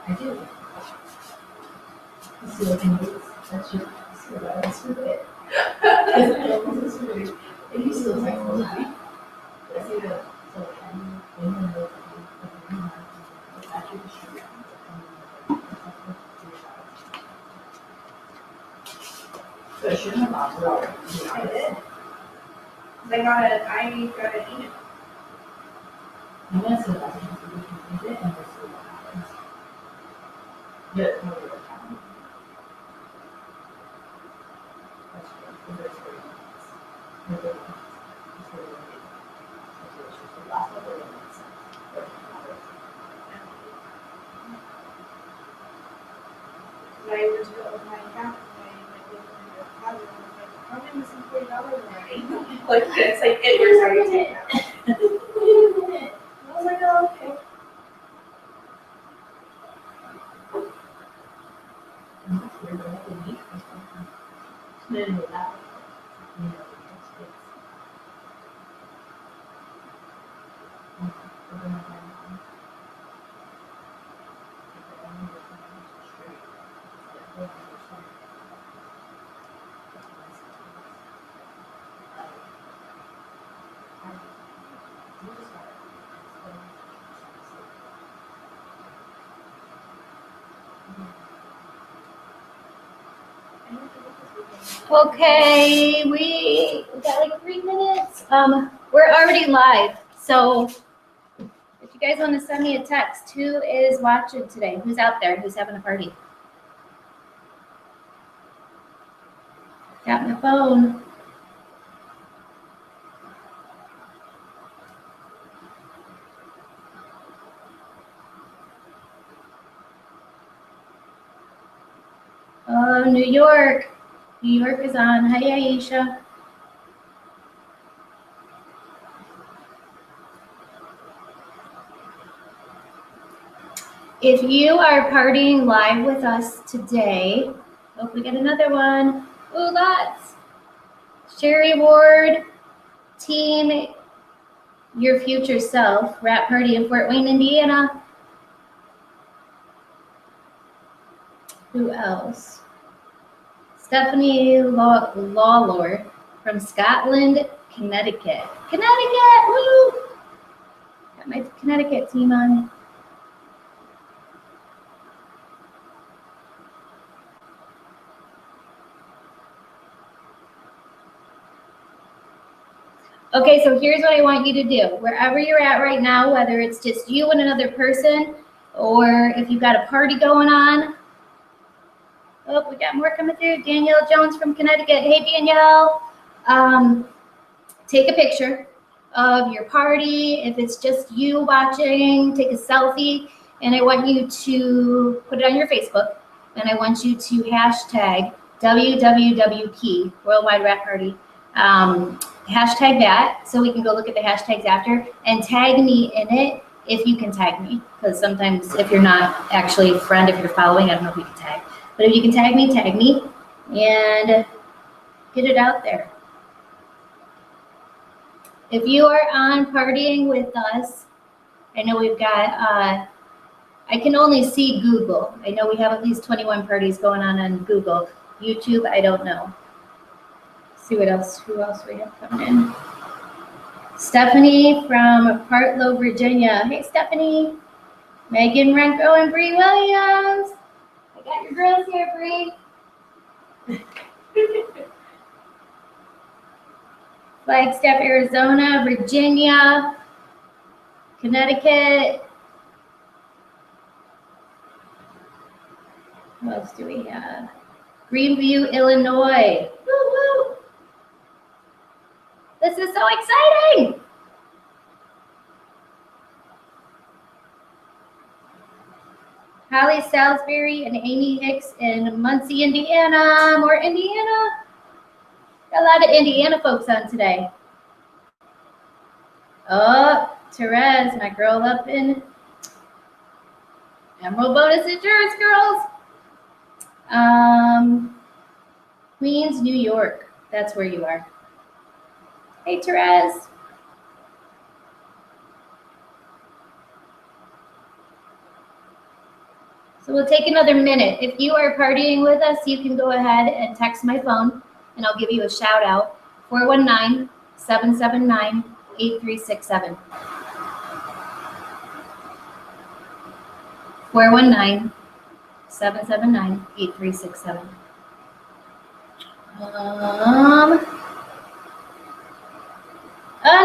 I do. You see what I mean? That's just so that was stupid. It used to look like movie. I see the it's actually the street. So I shouldn't have opted out. I did. I got an email. I'm gonna see if I can use it and we'll see what happens. Yeah, no, we're counting. That's good. There's 30 minutes. No, 30 minutes. It's 30 minutes. It's just the last one, 30 minutes. I went to go open my account and I looked in the deposit and I was like, how am I missing $40 already? Like, it's like, it was already taken out. Wait a minute. I was like, oh, okay. And that's weird, but I have to meet for something. Then with that, you know, it's. We're gonna have Okay, we got like 3 minutes. We're already live, so if you guys want to send me a text, who is watching today? Who's out there? Who's having a party? Got my phone. Oh, New York. New York is on. Hi, Aisha. If you are partying live with us today, hope we get another one. Ooh, lots. Sherry Ward, Team Your Future Self, Rap Party in Fort Wayne, Indiana. Who else? Stephanie Lawlor from Scotland, Connecticut. Connecticut, woo! Got my Connecticut team on. Okay, so here's what I want you to do. Wherever you're at right now, whether it's just you and another person, or if you've got a party going on. Oh, we got more coming through. Danielle Jones from Connecticut. Hey, Danielle. Take a picture of your party. If it's just you watching, take a selfie. And I want you to put it on your Facebook. And I want you to hashtag WWWP, Worldwide Rap Party. Hashtag that so we can go look at the hashtags after and tag me in it if you can tag me. Because sometimes if you're not actually a friend, if you're following, I don't know if you can tag. But if you can tag me and get it out there. If you are on partying with us, I know we've got, I can only see Google. I know we have at least 21 parties going on Google. YouTube, I don't know. See what else, who else we have coming in. Stephanie from Partlow, Virginia. Hey, Stephanie. Megan Renko and Bree Williams. I got your girls here, Bree. Flagstaff, Arizona, Virginia, Connecticut. Who else do we have? Greenview, Illinois. Woo woo! This is so exciting! Holly Salisbury and Amy Hicks in Muncie, Indiana. More Indiana. Got a lot of Indiana folks on today. Oh, Therese, my girl up in Emerald Bonus Insurance Girls. Queens, New York. That's where you are. Hey, Therese. So we'll take another minute. If you are partying with us, you can go ahead and text my phone, and I'll give you a shout out, 419-779-8367. 419-779-8367.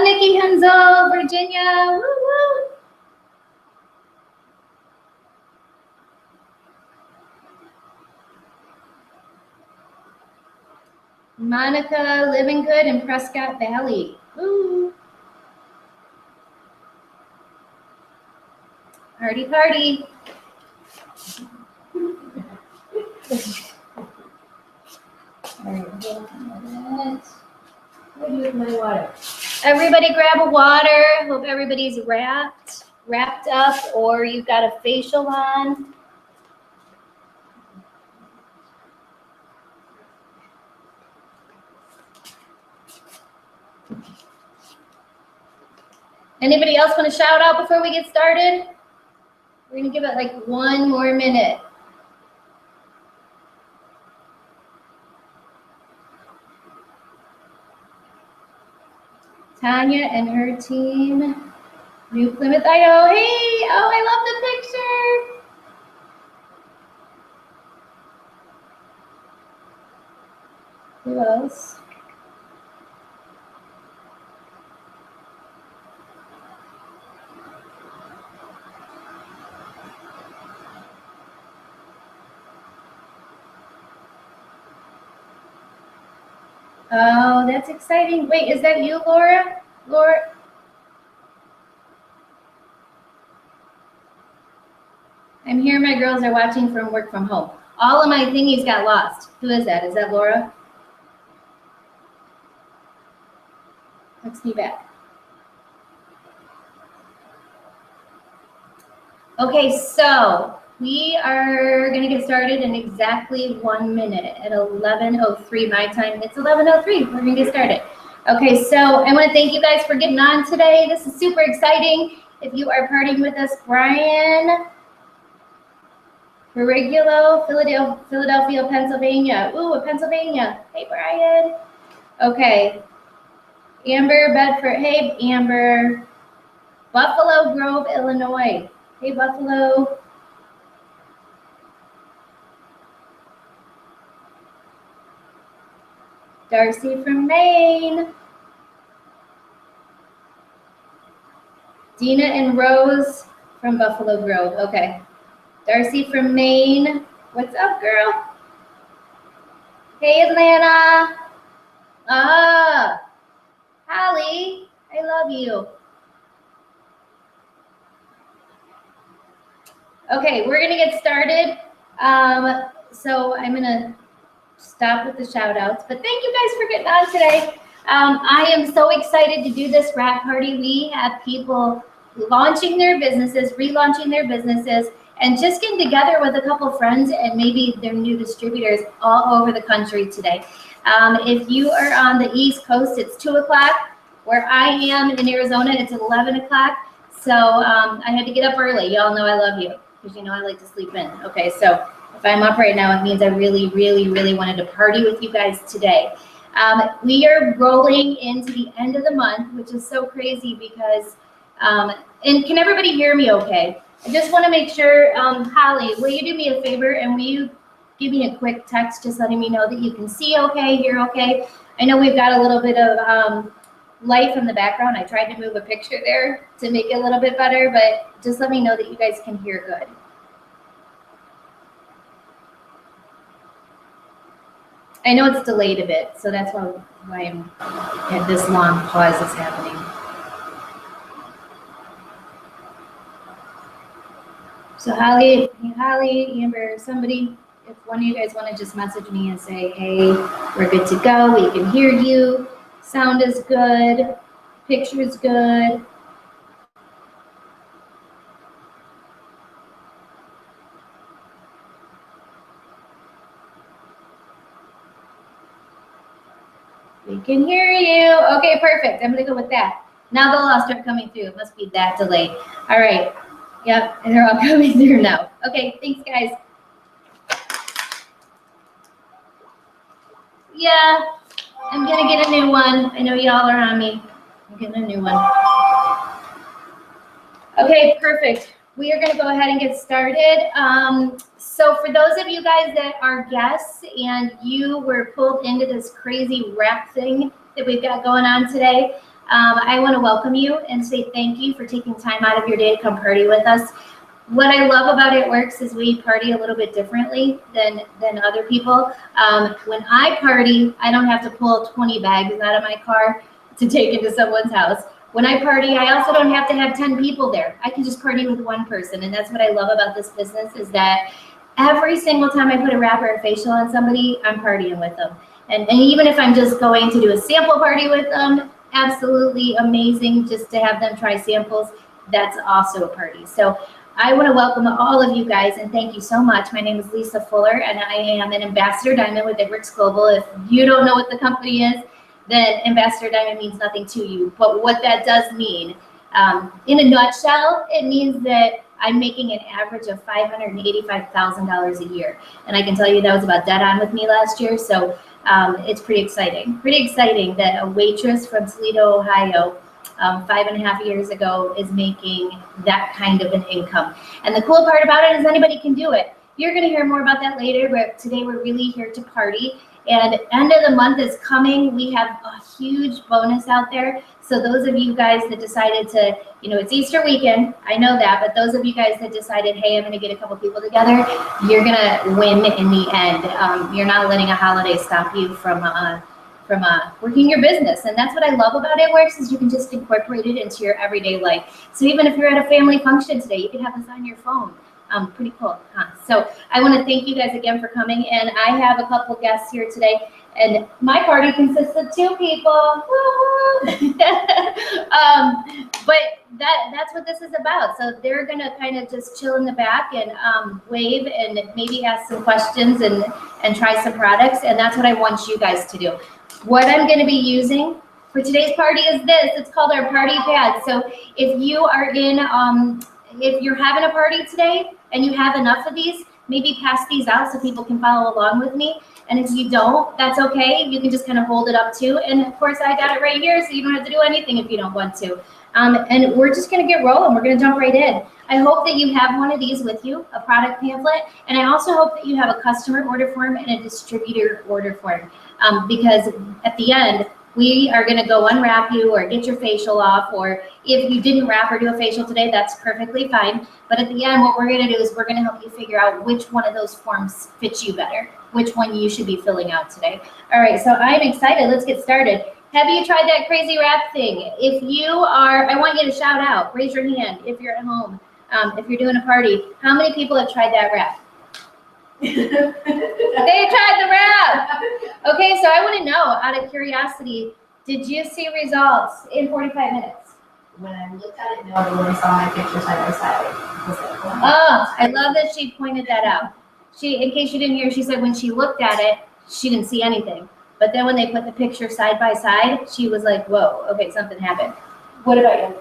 Nikki Hensel, Virginia, woo woo. Monica, living good in Prescott Valley. Woo. Party, party. All right, hold on a minute. What do you with my water? Everybody grab a water. Hope everybody's wrapped up, or you've got a facial on. Anybody else want to shout out before we get started? We're gonna give it like one more minute. Tanya and her team, New Plymouth, Idaho. Hey, oh, I love the picture. Who else? Oh, that's exciting. Wait, is that you, Laura? Laura? I'm here. My girls are watching from work from home. All of my thingies got lost. Who is that? Is that Laura? Text me back. Okay, so we are going to get started in exactly 1 minute at 11:03 my time. It's 11:03. We're going to get started. Okay, so I want to thank you guys for getting on today. This is super exciting. If you are partying with us, Brian Perigulo, Philadelphia, Pennsylvania. Ooh, Pennsylvania. Hey, Brian. Okay. Amber Bedford. Hey, Amber. Buffalo Grove, Illinois. Hey, Buffalo. Darcy from Maine. Dina and Rose from Buffalo Grove. Okay. Darcy from Maine. What's up, girl? Hey, Atlanta. Ah, Holly, I love you. Okay, we're gonna get started. So I'm gonna stop with the shout outs, but thank you guys for getting on today. I am so excited to do this wrap party. We have people launching their businesses, relaunching their businesses, and just getting together with a couple friends and maybe their new distributors all over the country today. If you are on the East Coast, it's 2 o'clock. Where I am in Arizona, it's 11 o'clock. So I had to get up early. Y'all know I love you because you know I like to sleep in. Okay, so if I'm up right now, it means I really, really, really wanted to party with you guys today. We are rolling into the end of the month, which is so crazy because, and can everybody hear me okay? I just want to make sure, Holly, will you do me a favor and will you give me a quick text just letting me know that you can see okay, hear okay? I know we've got a little bit of light from the background. I tried to move a picture there to make it a little bit better, but just let me know that you guys can hear good. I know it's delayed a bit, so that's why I'm at this long pause is happening. So Holly, Amber, somebody, if one of you guys want to just message me and say, hey, we're good to go, we can hear you, sound is good, picture is good. We can hear you. Okay, perfect. I'm gonna go with that. Now they'll all start coming through. It must be that delayed. All right. Yep, and they're all coming through now. Okay, thanks, guys. Yeah, I'm gonna get a new one. I know y'all are on me. I'm getting a new one. Okay, perfect. We are gonna go ahead and get started. So for those of you guys that are guests and you were pulled into this crazy wrap thing that we've got going on today, I wanna welcome you and say thank you for taking time out of your day to come party with us. What I love about It Works is we party a little bit differently than other people. When I party, I don't have to pull 20 bags out of my car to take into someone's house. When I party, I also don't have to have 10 people there. I can just party with one person. And that's what I love about this business is that every single time I put a wrap or a facial on somebody, I'm partying with them. And even if I'm just going to do a sample party with them, absolutely amazing just to have them try samples. That's also a party. So I want to welcome all of you guys and thank you so much. My name is Lisa Fuller and I am an Ambassador Diamond with It Works Global. If you don't know what the company is, then Ambassador Diamond means nothing to you. But what that does mean, in a nutshell, it means that I'm making an average of $585,000 a year. And I can tell you that was about dead on with me last year. So it's pretty exciting. Pretty exciting that a waitress from Toledo, Ohio, 5.5 years ago is making that kind of an income. And the cool part about it is anybody can do it. You're gonna hear more about that later, but today we're really here to party. And end of the month is coming. We have a huge bonus out there. So those of you guys that decided to, it's Easter weekend, I know that, but those of you guys that decided, hey, I'm gonna get a couple people together, you're gonna win in the end. You're not letting a holiday stop you from working your business. And that's what I love about It Works is you can just incorporate it into your everyday life. So even if you're at a family function today, you can have this on your phone. Pretty cool, huh? So I want to thank you guys again for coming. And I have a couple guests here today. And my party consists of 2 people. But that's what this is about. So they're going to kind of just chill in the back and wave and maybe ask some questions and try some products. And that's what I want you guys to do. What I'm going to be using for today's party is this. It's called our party pad. So if you are if you're having a party today and you have enough of these, maybe pass these out so people can follow along with me. And if you don't, that's okay. You can just kind of hold it up too. And of course, I got it right here, so you don't have to do anything if you don't want to. And we're just going to get rolling. We're going to jump right in. I hope that you have one of these with you, a product pamphlet. And I also hope that you have a customer order form and a distributor order form. Because at the end, we are going to go unwrap you or get your facial off, or if you didn't wrap or do a facial today, that's perfectly fine. But at the end, what we're going to do is we're going to help you figure out which one of those forms fits you better, which one you should be filling out today. All right, so I'm excited. Let's get started. Have you tried that crazy wrap thing? If you are, I want you to shout out, raise your hand if you're at home, if you're doing a party. How many people have tried that wrap? They tried the wrap. Okay, so I want to know, out of curiosity, did you see results in 45 minutes? When I looked at it, no, but when I saw my picture side by side, I was like, oh, I love that she pointed that out. In case you didn't hear, she said when she looked at it, she didn't see anything. But then when they put the picture side by side, she was like, whoa, okay, something happened. What about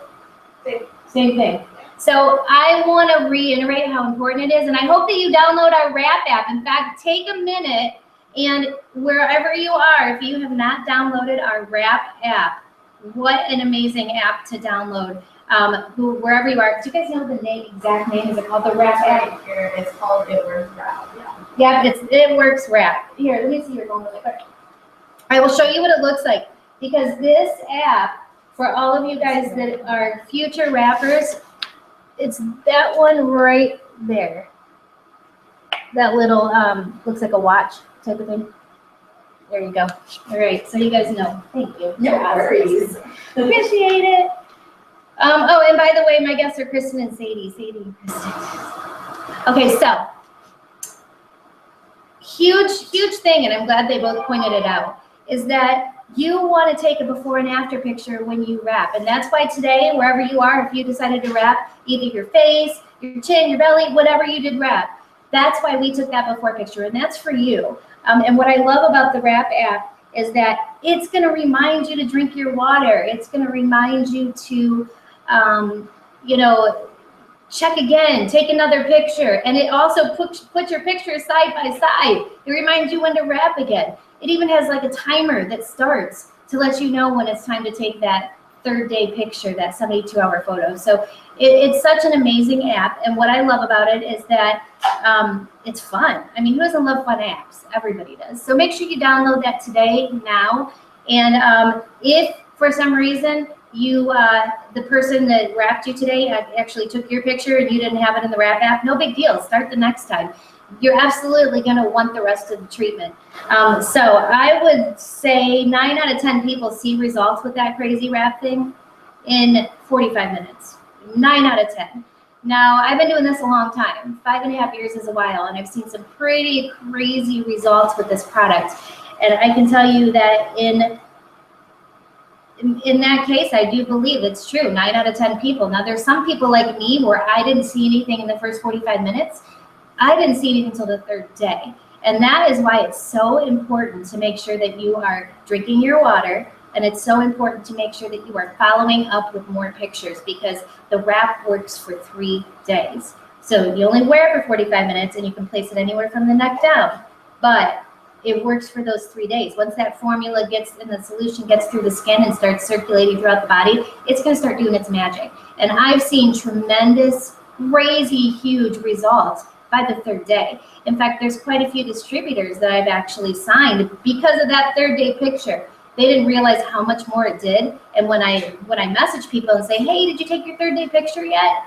you? Same thing. So I want to reiterate how important it is, and I hope that you download our Wrap app. In fact, take a minute, and wherever you are, if you have not downloaded our Wrap app, what an amazing app to download. Wherever you are, do you guys know the exact name? Is it called the Wrap app? here, it's called It Works Wrap. Yeah, It Works Wrap. Here, let me see your phone really quick. I will show you what it looks like, because this app, for all of you guys that are future wrappers, it's that one right there. That little, looks like a watch type of thing. There you go. All right, so you guys know. Thank you. No worries. Appreciate it. Oh, and by the way, my guests are Kristen and Sadie. Sadie and Kristen. Okay, so huge thing, and I'm glad they both pointed it out, is that you want to take a before and after picture when you wrap. And that's why today, wherever you are, if you decided to wrap either your face, your chin, your belly, whatever you did wrap, that's why we took that before picture, and that's for you. And what I love about the Wrap app is that it's going to remind you to drink your water. It's going to remind you to, check again, take another picture. And it also puts your pictures side by side. It reminds you when to wrap again. It even has like a timer that starts to let you know when it's time to take that third day picture, that 72-hour photo. So it's such an amazing app. And what I love about it is that it's fun. I mean, who doesn't love fun apps? Everybody does. So make sure you download that today, now. And if for some reason you, the person that wrapped you today actually took your picture and you didn't have it in the wrap app, no big deal. Start the next time. You're absolutely going to want the rest of the treatment. So I would say 9 out of 10 people see results with that crazy wrap thing in 45 minutes. 9 out of 10. Now, I've been doing this a long time. 5.5 years is a while, and I've seen some pretty crazy results with this product. And I can tell you that in that case, I do believe it's true. 9 out of 10 people. Now, there's some people like me where I didn't see anything in the first 45 minutes. I didn't see anything until the third day. And that is why it's so important to make sure that you are drinking your water. And it's so important to make sure that you are following up with more pictures, because the wrap works for 3 days. So you only wear it for 45 minutes and you can place it anywhere from the neck down. But it works for those 3 days. Once that formula gets and the solution gets through the skin and starts circulating throughout the body, it's going to start doing its magic. And I've seen tremendous, crazy, huge results by the third day. In fact, there's quite a few distributors that I've actually signed because of that third day picture. They didn't realize how much more it did. And when I message people and say, hey, did you take your third day picture yet?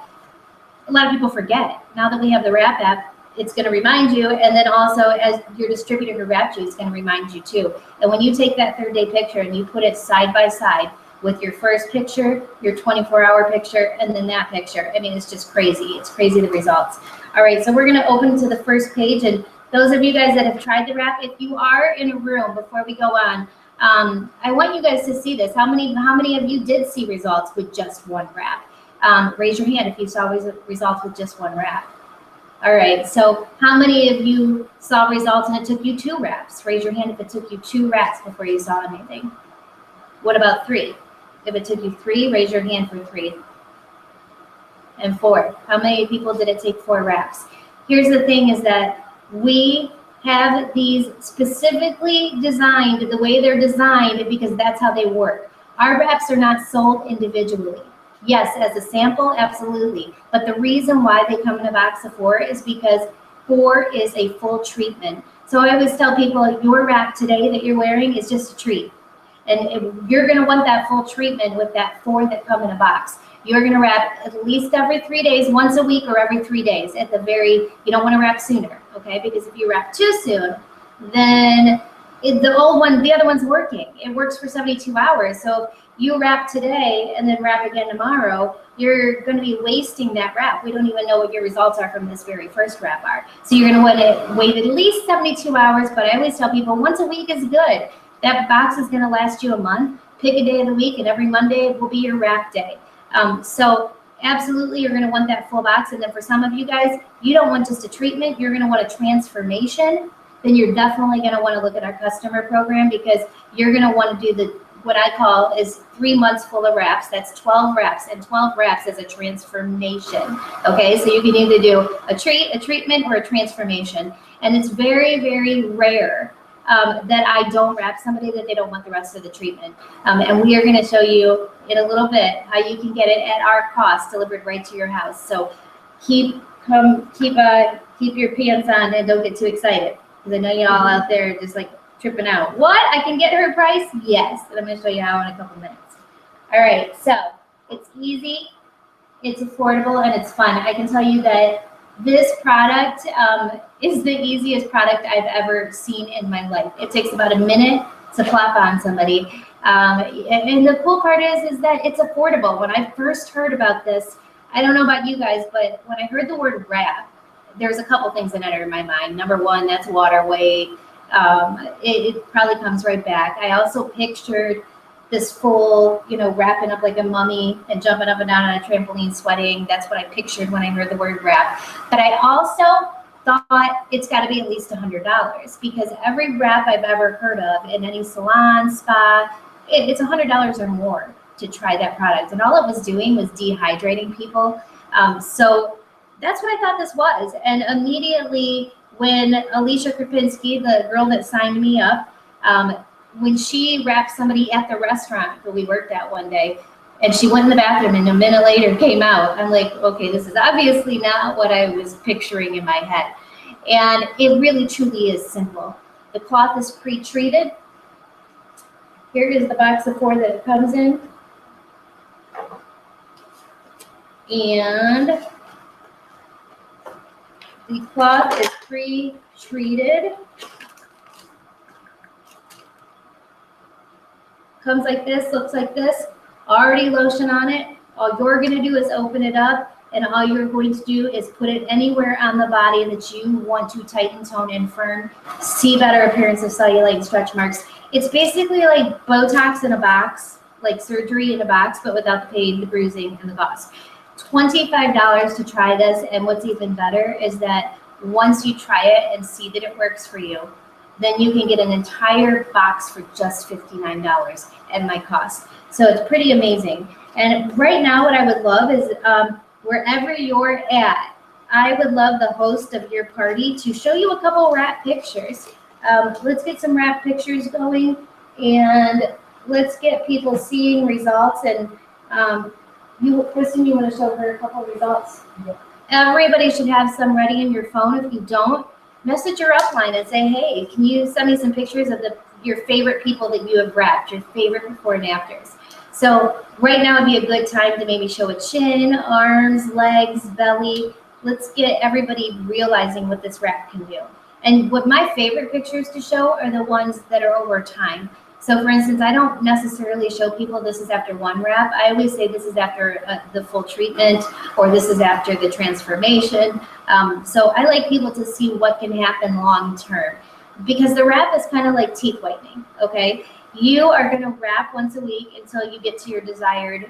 A lot of people forget. Now that we have the wrap app, it's going to remind you. And then also, as your distributor who wrapped you, it's going to remind you too. And when you take that third day picture and you put it side by side with your first picture, your 24-hour picture, and then that picture, I mean, it's just crazy. It's crazy, the results. All right, so we're going to open to the first page. And those of you guys that have tried the wrap, if you are in a room before we go on, I want you guys to see this. How many of you did see results with just one wrap? Raise your hand if you saw results with just one wrap. All right, so how many of you saw results and it took you 2 wraps? Raise your hand if it took you 2 wraps before you saw anything. What about 3? If it took you 3, raise your hand for 3. And 4. How many people did it take 4 wraps? Here's the thing is that we have these specifically designed the way they're designed because that's how they work. Our wraps are not sold individually. Yes, as a sample, absolutely. But the reason why they come in a box of 4 is because 4 is a full treatment. So I always tell people your wrap today that you're wearing is just a treat. And you're going to want that full treatment with that 4 that come in a box. You're going to wrap at least every 3 days, once a week or every 3 days at the you don't want to wrap sooner, okay? Because if you wrap too soon, then the other one's working. It works for 72 hours. So if you wrap today and then wrap again tomorrow, you're going to be wasting that wrap. We don't even know what your results are from this very first wrap are. So you're going to want to wait at least 72 hours, but I always tell people once a week is good. That box is going to last you a month. Pick a day of the week, and every Monday will be your wrap day. So absolutely, you're going to want that full box. And then for some of you guys, you don't want just a treatment. You're going to want a transformation. Then you're definitely going to want to look at our customer program because you're going to want to do what I call is 3 months full of wraps. That's 12 wraps, and 12 wraps is a transformation. Okay, so you can either do a treatment, or a transformation. And it's very, very rare that I don't wrap somebody that they don't want the rest of the treatment. And we are going to show you in a little bit how you can get it at our cost delivered right to your house. So keep your pants on and don't get too excited because I know you all out there just like tripping out. What? I can get her price? Yes. And I'm going to show you how in a couple minutes. All right. So it's easy, it's affordable, and it's fun. I can tell you that this product is the easiest product I've ever seen in my life. It takes about a minute to plop on somebody. And the cool part is that it's affordable. When I first heard about this, I don't know about you guys, but when I heard the word wrap, there's a couple things that entered my mind. Number one, that's water weight. It probably comes right back. I also pictured this full, wrapping up like a mummy and jumping up and down on a trampoline, sweating. That's what I pictured when I heard the word wrap. But I also thought it's got to be at least $100 because every wrap I've ever heard of in any salon, spa, it's $100 or more to try that product. And all it was doing was dehydrating people. So that's what I thought this was. And immediately when Alicia Krapinski, the girl that signed me up, when she wrapped somebody at the restaurant that we worked at one day, and she went in the bathroom and a minute later came out, I'm like, okay, this is obviously not what I was picturing in my head. And it really truly is simple. The cloth is pre-treated. Here is the box of 4 that it comes in. And the cloth is pre-treated. Comes like this, looks like this, already lotion on it. All you're gonna do is open it up, and all you're going to do is put it anywhere on the body that you want to tighten, tone, and firm, see better appearance of cellulite and stretch marks. It's basically like Botox in a box, like surgery in a box, but without the pain, the bruising, and the cost. $25 to try this, and what's even better is that once you try it and see that it works for you, then you can get an entire box for just $59 at my cost. So it's pretty amazing. And right now what I would love is wherever you're at, I would love the host of your party to show you a couple wrap pictures. Let's get some wrap pictures going, and let's get people seeing results. And Kristen, you want to show her a couple results? Yeah. Everybody should have some ready in your phone. If you don't, message your upline and say, hey, can you send me some pictures of your favorite people that you have wrapped, your favorite before and afters? So right now would be a good time to maybe show a chin, arms, legs, belly. Let's get everybody realizing what this wrap can do. And what my favorite pictures to show are the ones that are over time. So for instance, I don't necessarily show people this is after one wrap. I always say this is after the full treatment, or this is after the transformation. So I like people to see what can happen long term, because the wrap is kind of like teeth whitening, okay? You are gonna wrap once a week until you get to your desired,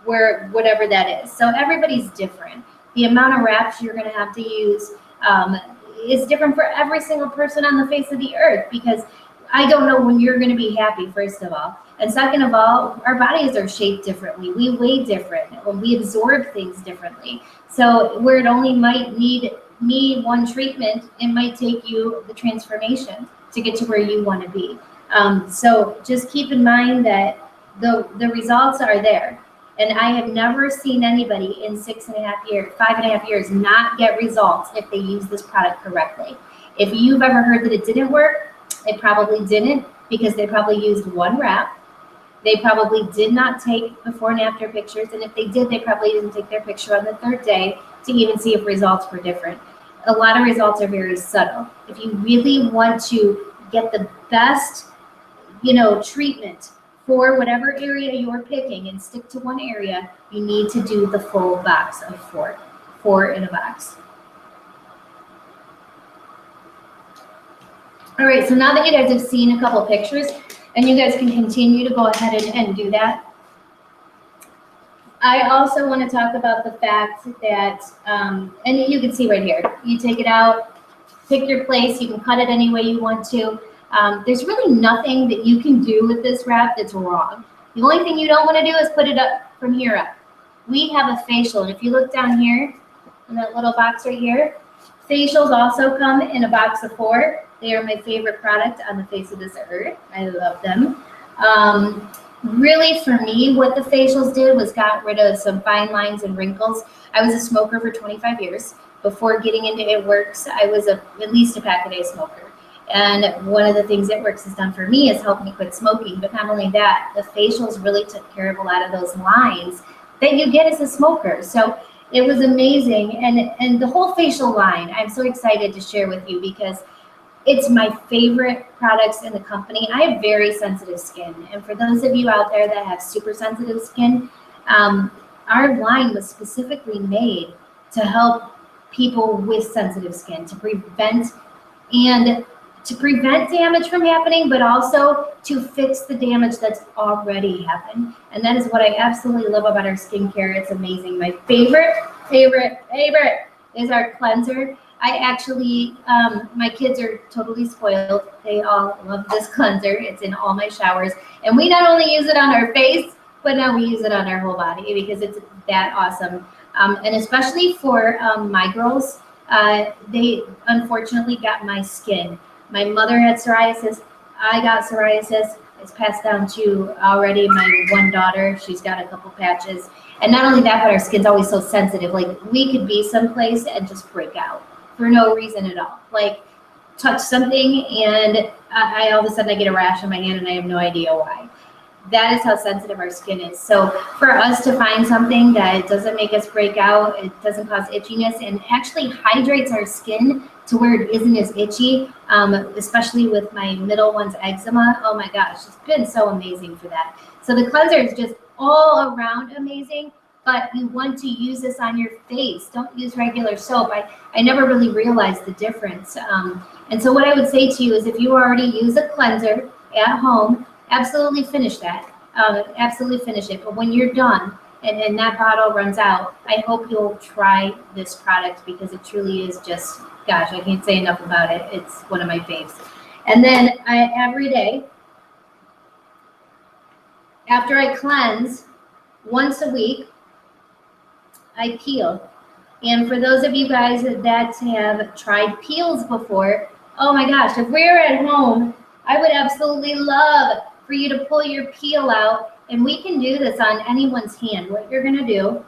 whatever that is. So everybody's different. The amount of wraps you're gonna have to use is different for every single person on the face of the earth, because I don't know when you're going to be happy, first of all. And second of all, our bodies are shaped differently. We weigh different. We absorb things differently. So where it only might need one treatment, it might take you the transformation to get to where you want to be. So just keep in mind that the results are there. And I have never seen anybody in 5.5 years not get results if they use this product correctly. If you've ever heard that it didn't work, it probably didn't, because they probably used one wrap. They probably did not take before and after pictures. And if they did, they probably didn't take their picture on the 3rd day to even see if results were different. A lot of results are very subtle. If you really want to get the best, treatment for whatever area you're picking and stick to one area, you need to do the full box of 4 in a box. All right, so now that you guys have seen a couple pictures, and you guys can continue to go ahead and do that, I also want to talk about the fact that, and you can see right here, you take it out, pick your place, you can cut it any way you want to. There's really nothing that you can do with this wrap that's wrong. The only thing you don't want to do is put it up from here up. We have a facial, and if you look down here in that little box right here, facials also come in a box of 4. They are my favorite product on the face of this earth. I love them. Really, for me, what the facials did was got rid of some fine lines and wrinkles. I was a smoker for 25 years. Before getting into It Works, I was at least a pack-a-day smoker. And one of the things It Works has done for me is helped me quit smoking. But not only that, the facials really took care of a lot of those lines that you get as a smoker. So it was amazing. And the whole facial line, I'm so excited to share with you, because it's my favorite products in the company. I have very sensitive skin. And for those of you out there that have super sensitive skin, our line was specifically made to help people with sensitive skin, to prevent damage from happening, but also to fix the damage that's already happened. And that is what I absolutely love about our skincare. It's amazing. My favorite is our cleanser. I actually, my kids are totally spoiled. They all love this cleanser. It's in all my showers. And we not only use it on our face, but now we use it on our whole body, because it's that awesome. And especially for my girls, they unfortunately got my skin. My mother had psoriasis. I got psoriasis. It's passed down to already my one daughter. She's got a couple patches. And not only that, but our skin's always so sensitive. Like we could be someplace and just break out for no reason at all. Like touch something and I all of a sudden I get a rash on my hand and I have no idea why. That is how sensitive our skin is. So for us to find something that doesn't make us break out, it doesn't cause itchiness, and actually hydrates our skin to where it isn't as itchy, especially with my middle one's eczema. Oh my gosh, it's been so amazing for that. So the cleanser is just all around amazing, but you want to use this on your face. Don't use regular soap. I never really realized the difference. And so what I would say to you is if you already use a cleanser at home, absolutely finish that. Absolutely finish it. But when you're done and that bottle runs out, I hope you'll try this product because it truly is just, gosh, I can't say enough about it. It's one of my faves. And then every day, after I cleanse, once a week, I peel. And for those of you guys that have tried peels before, oh my gosh, if we're at home, I would absolutely love for you to pull your peel out, and we can do this on anyone's hand. What you're gonna do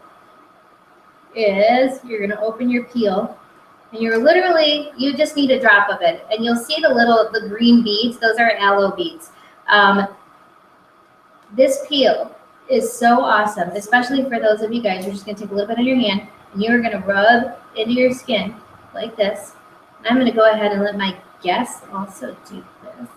is you're gonna open your peel, and you just need a drop of it, and you'll see the green beads. Those are aloe beads. This peel is so awesome, especially for those of you guys. You're just gonna take a little bit on your hand, and you're gonna rub into your skin like this. And I'm gonna go ahead and let my guests also do this.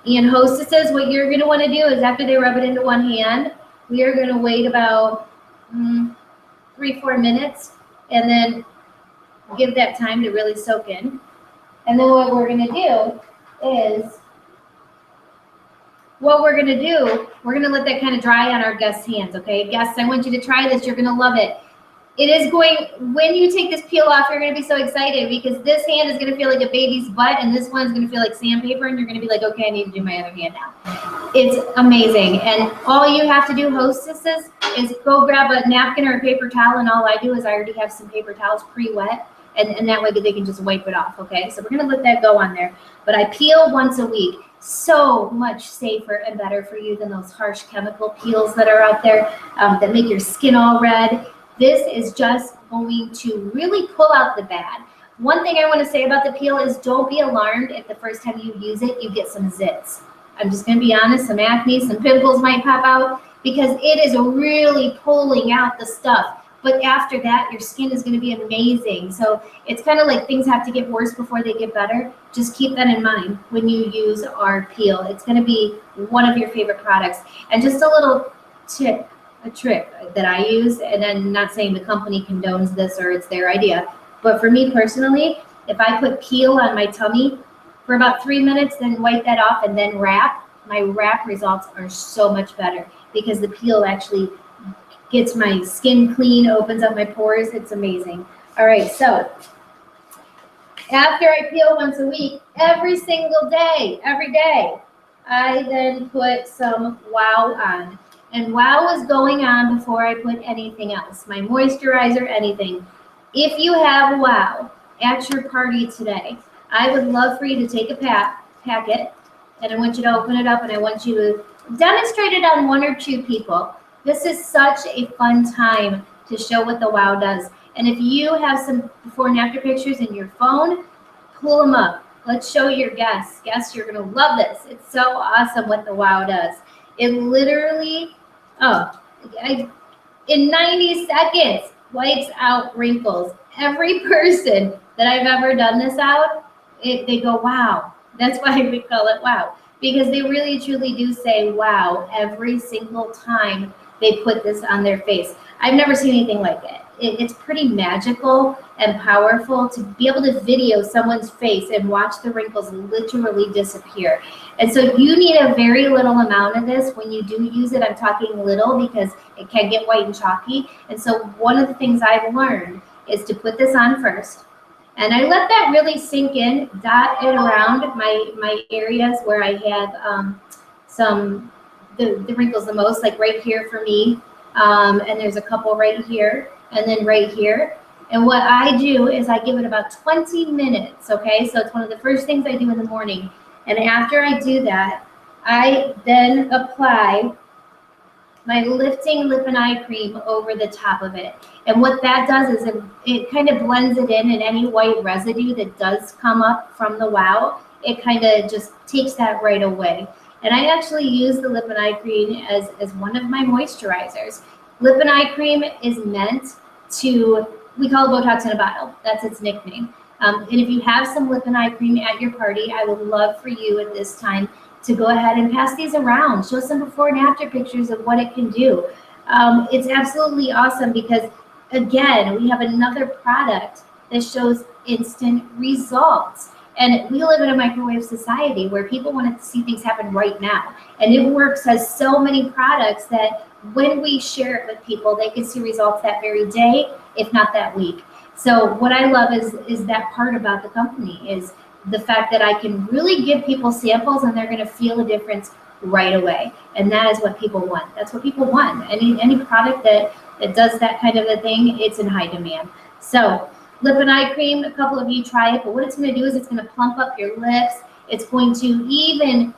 And hostesses, what you're going to want to do is after they rub it into one hand, we are going to wait about 3-4 minutes and then give that time to really soak in. And then what we're going to do is, we're going to let that kind of dry on our guests' hands, okay? Guests, I want you to try this. You're going to love it. When you take this peel off, you're going to be so excited because this hand is going to feel like a baby's butt and this one's going to feel like sandpaper and you're going to be like, okay, I need to do my other hand now. It's amazing. And all you have to do, hostesses, is go grab a napkin or a paper towel, and all I do is I already have some paper towels pre-wet, and that way they can just wipe it off, okay? So we're going to let that go on there. But I peel once a week. So much safer and better for you than those harsh chemical peels that are out there that make your skin all red. This is just going to really pull out the bad. One thing I want to say about the peel is don't be alarmed if the first time you use it, you get some zits. I'm just going to be honest, some acne, some pimples might pop out because it is really pulling out the stuff. But after that, your skin is going to be amazing. So it's kind of like things have to get worse before they get better. Just keep that in mind when you use our peel. It's going to be one of your favorite products. And just a little tip. A trick that I use, and I'm not saying the company condones this or it's their idea, but for me personally, if I put peel on my tummy for about 3 minutes, then wipe that off and then wrap, my wrap results are so much better because the peel actually gets my skin clean, opens up my pores. It's amazing. All right, so after I peel once a week, every single day, every day, I then put some Wow on. And Wow is going on before I put anything else, my moisturizer, anything. If you have Wow at your party today, I would love for you to take a packet, and I want you to open it up, and I want you to demonstrate it on 1 or 2 people. This is such a fun time to show what the Wow does. And if you have some before and after pictures in your phone, pull them up. Let's show your guests. Guests, you're going to love this. It's so awesome what the Wow does. It literally... in 90 seconds, wipes out wrinkles. Every person that I've ever done this out, they go, wow. That's why we call it Wow. Because they really, truly do say wow every single time they put this on their face. I've never seen anything like it. It's pretty magical and powerful to be able to video someone's face and watch the wrinkles literally disappear. And so you need a very little amount of this. When you do use it, I'm talking little because it can get white and chalky. And so one of the things I've learned is to put this on first. And I let that really sink in, dot it around my areas where I have the wrinkles the most, like right here for me. And there's a couple right here and then right here. And what I do is I give it about 20 minutes, okay? So it's one of the first things I do in the morning. And after I do that, I then apply my lifting lip and eye cream over the top of it. And what that does is it kind of blends it in, and any white residue that does come up from the wow, it kind of just takes that right away. And I actually use the lip and eye cream as one of my moisturizers. Lip and eye cream is meant to, we call it Botox in a bottle. That's its nickname. And if you have some lip and eye cream at your party, I would love for you at this time to go ahead and pass these around. Show some before and after pictures of what it can do. It's absolutely awesome because, again, we have another product that shows instant results. And we live in a microwave society where people want to see things happen right now. And It Works has so many products that when we share it with people, they can see results that very day, if not that week. So what I love is that part about the company is the fact that I can really give people samples and they're going to feel a difference right away. And that is what people want. That's what people want. Any product that does that kind of a thing, it's in high demand. So lip and eye cream, a couple of you try it, but what it's going to do is it's going to plump up your lips. It's going to even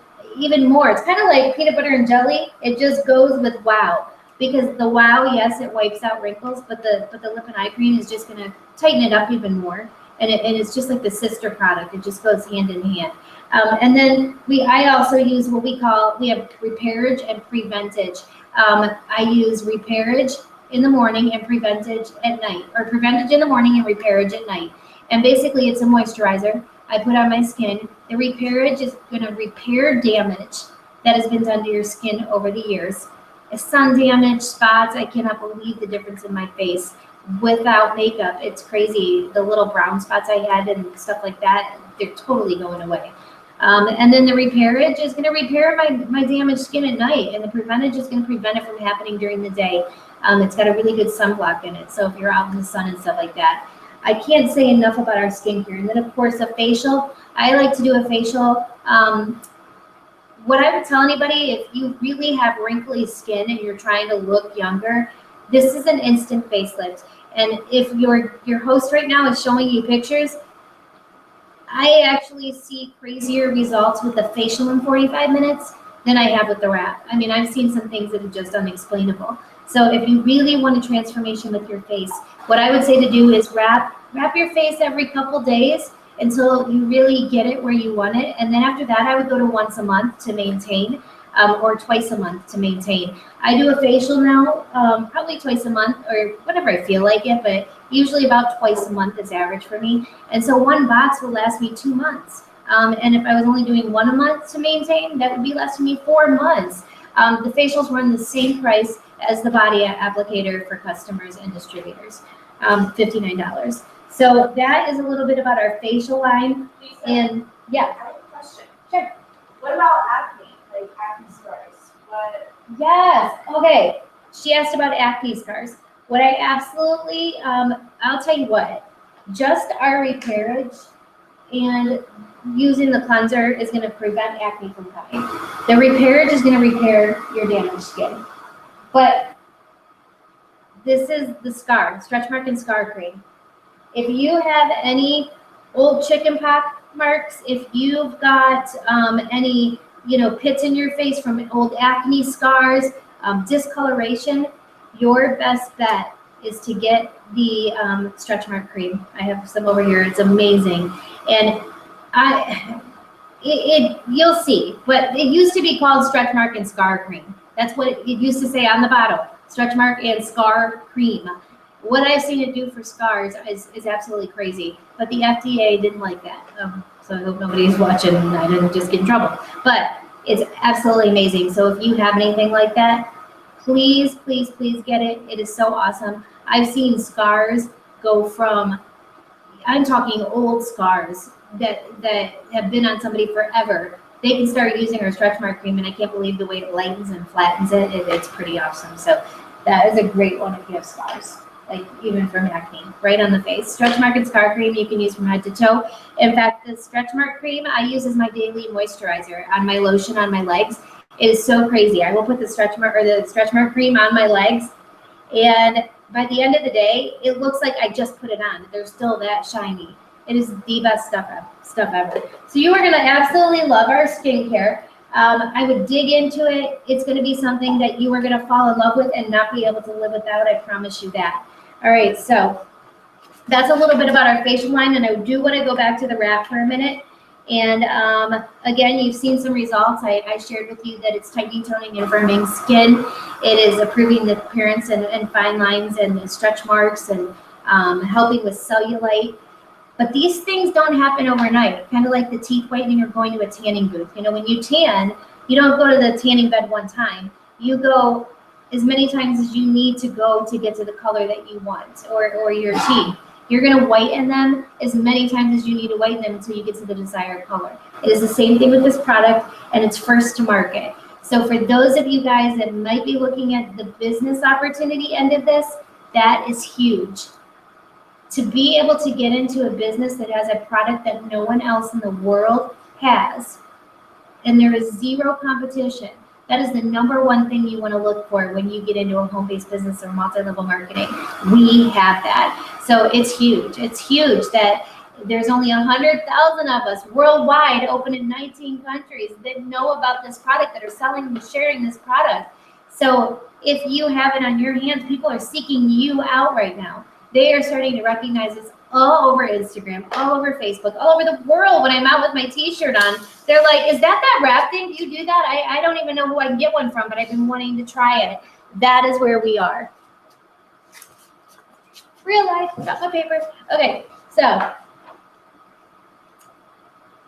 more. It's kind of like peanut butter and jelly. It just goes with wow. Because the wow, yes, it wipes out wrinkles, but the lip and eye cream is just going to tighten it up even more. And it's just like the sister product. It just goes hand in hand. And then I also use what we have Repairage and Preventage. I use Repairage in the morning and Preventage at night, or Preventage in the morning and Repairage at night. And basically it's a moisturizer I put on my skin. The Repairage is going to repair damage that has been done to your skin over the years. Sun damage, spots, I cannot believe the difference in my face without makeup. It's crazy. The little brown spots I had and stuff like that, they're totally going away. And then the Repairage is going to repair my damaged skin at night, and the Preventage is going to prevent it from happening during the day. It's got a really good sunblock in it, so if you're out in the sun and stuff like that. I can't say enough about our skincare. And then, of course, a facial. I like to do a facial. What I would tell anybody, if you really have wrinkly skin and you're trying to look younger, this is an instant facelift. And if your host right now is showing you pictures, I actually see crazier results with the facial in 45 minutes than I have with the wrap. I mean, I've seen some things that are just unexplainable. So if you really want a transformation with your face, what I would say to do is wrap your face every couple days until you really get it where you want it. And then after that, I would go to once a month to maintain, or twice a month to maintain. I do a facial now, probably twice a month or whenever I feel like it, but usually about twice a month is average for me. And so one box will last me 2 months. And if I was only doing one a month to maintain, that would be lasting me 4 months. The facials run the same price as the body applicator for customers and distributors, $59. So that is a little bit about our facial line. Lisa, And yeah, I have a question. Sure. What about acne? Like acne scars? What? yes, okay. She asked about acne scars. What I absolutely, I'll tell you what, just our Repairage and using the cleanser is going to prevent acne from coming. The Repairage is going to repair your damaged skin. But this is the scar, stretch mark and scar cream. If you have any old chicken pox marks, if you've got any, pits in your face from old acne scars, discoloration, your best bet is to get the stretch mark cream. I have some over here. It's amazing. And you'll see, but it used to be called stretch mark and scar cream. That's what it used to say on the bottle, stretch mark and scar cream. What I've seen it do for scars is absolutely crazy, but the FDA didn't like that. So I hope nobody's watching and I didn't just get in trouble. But it's absolutely amazing. So if you have anything like that, please, please, please get it. It is so awesome. I've seen scars go from, I'm talking old scars that have been on somebody forever. They can start using our stretch mark cream, and I can't believe the way it lightens and flattens it. It's pretty awesome. So that is a great one if you have scars, like even from acne, right on the face. Stretch mark and scar cream you can use from head to toe. In fact, the stretch mark cream I use as my daily moisturizer on my lotion on my legs. It is so crazy. I will put the stretch mark cream on my legs And by the end of the day, it looks like I just put it on. They're still that shiny. It is the best stuff ever. So you are going to absolutely love our skincare. I would dig into it. It's going to be something that you are going to fall in love with and not be able to live without. I promise you that. All right, so that's a little bit about our facial line, and I do want to go back to the wrap for a minute. And again, you've seen some results. I shared with you that it's tightening, toning, and firming skin. It is improving the appearance and fine lines and stretch marks and helping with cellulite. But these things don't happen overnight, kind of like the teeth whitening or going to a tanning booth. You know, when you tan, you don't go to the tanning bed one time. You go as many times as you need to go to get to the color that you want, or your teeth. You're going to whiten them as many times as you need to whiten them until you get to the desired color. It is the same thing with this product, and it's first to market. So for those of you guys that might be looking at the business opportunity end of this, that is huge. To be able to get into a business that has a product that no one else in the world has, and there is zero competition, that is the number one thing you want to look for when you get into a home-based business or multi-level marketing. We have that. So it's huge. It's huge that there's only 100,000 of us worldwide, open in 19 countries, that know about this product, that are selling and sharing this product. So if you have it on your hands, people are seeking you out right now. They are starting to recognize this all over Instagram, all over Facebook, all over the world. When I'm out with my t-shirt on, they're like, is that wrap thing? Do you do that? I don't even know who I can get one from, but I've been wanting to try it. That is where we are. Real life, got my paper. Okay, so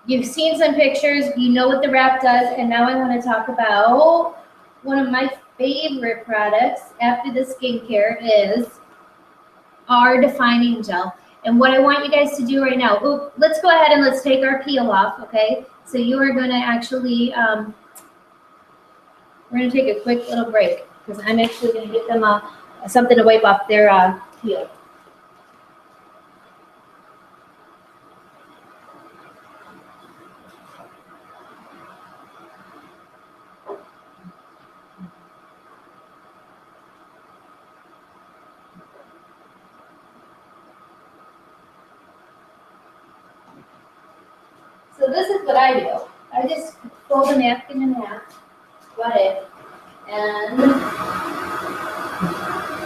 you've seen some pictures, you know what the wrap does, and now I want to talk about one of my favorite products after the skincare is our defining gel. And what I want you guys to do right now, let's go ahead and let's take our peel off, okay? So you are going to actually, we're going to take a quick little break because I'm actually going to get them something to wipe off their peel. So this is what I do. I just fold the napkin in half, wet it, and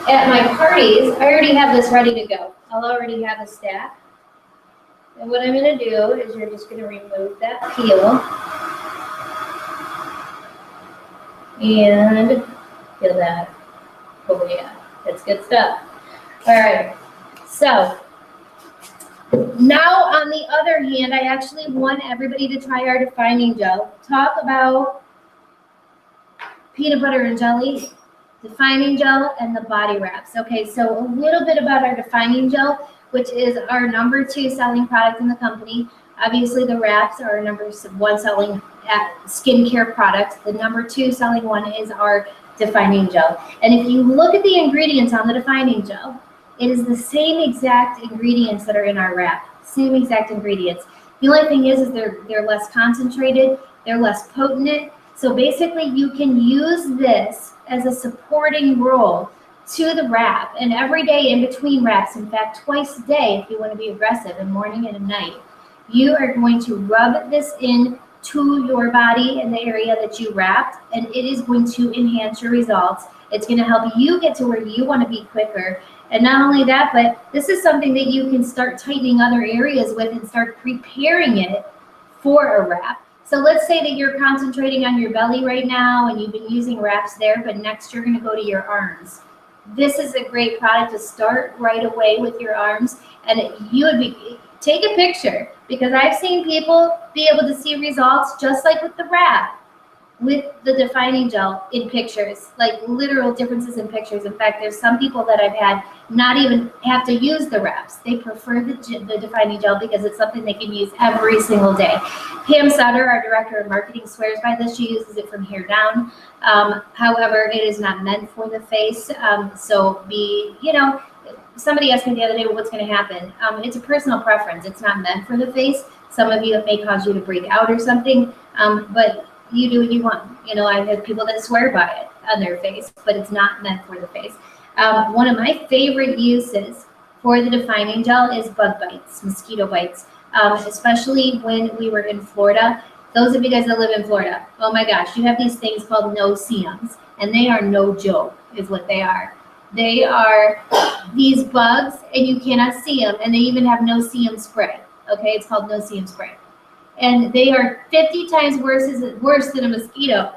at my parties, I already have this ready to go. I'll already have a stack. And what I'm going to do is you're just going to remove that peel and peel that. Oh yeah, that's good stuff. All right, so now, on the other hand, I actually want everybody to try our defining gel. Talk about peanut butter and jelly, defining gel, and the body wraps. Okay, so a little bit about our defining gel, which is our number 2 selling product in the company. Obviously, the wraps are our number 1 selling skincare product. The number 2 selling one is our defining gel. And if you look at the ingredients on the defining gel, it is the same exact ingredients that are in our wrap, same exact ingredients. The only thing is they're less concentrated, they're less potent. So basically you can use this as a supporting role to the wrap, and every day in between wraps, in fact twice a day if you want to be aggressive, in morning and at night, you are going to rub this in to your body in the area that you wrapped, and it is going to enhance your results. It's going to help you get to where you want to be quicker. And not only that, but this is something that you can start tightening other areas with and start preparing it for a wrap. So let's say that you're concentrating on your belly right now and you've been using wraps there, but next you're going to go to your arms. This is a great product to start right away with your arms, and you would be, take a picture, because I've seen people be able to see results just like with the wrap, with the defining gel in pictures, like literal differences in pictures. In fact, there's some people that I've had not even have to use the wraps. They prefer the defining gel because it's something they can use every single day. Pam Sutter, our director of marketing, swears by this. She uses it from here down. However, it is not meant for the face. So somebody asked me the other day, well, what's going to happen? It's a personal preference. It's not meant for the face. Some of you, it may cause you to break out or something, but you do what you want. I've had people that swear by it on their face, but it's not meant for the face. One of my favorite uses for the defining gel is bug bites, mosquito bites, especially when we were in Florida. Those of you guys that live in Florida, oh my gosh, you have these things called no-see-ums, and they are no joke, is what they are. They are these bugs, and you cannot see them, and they even have no-see-um spray. Okay, it's called no-see-um spray, and they are 50 times worse than a mosquito,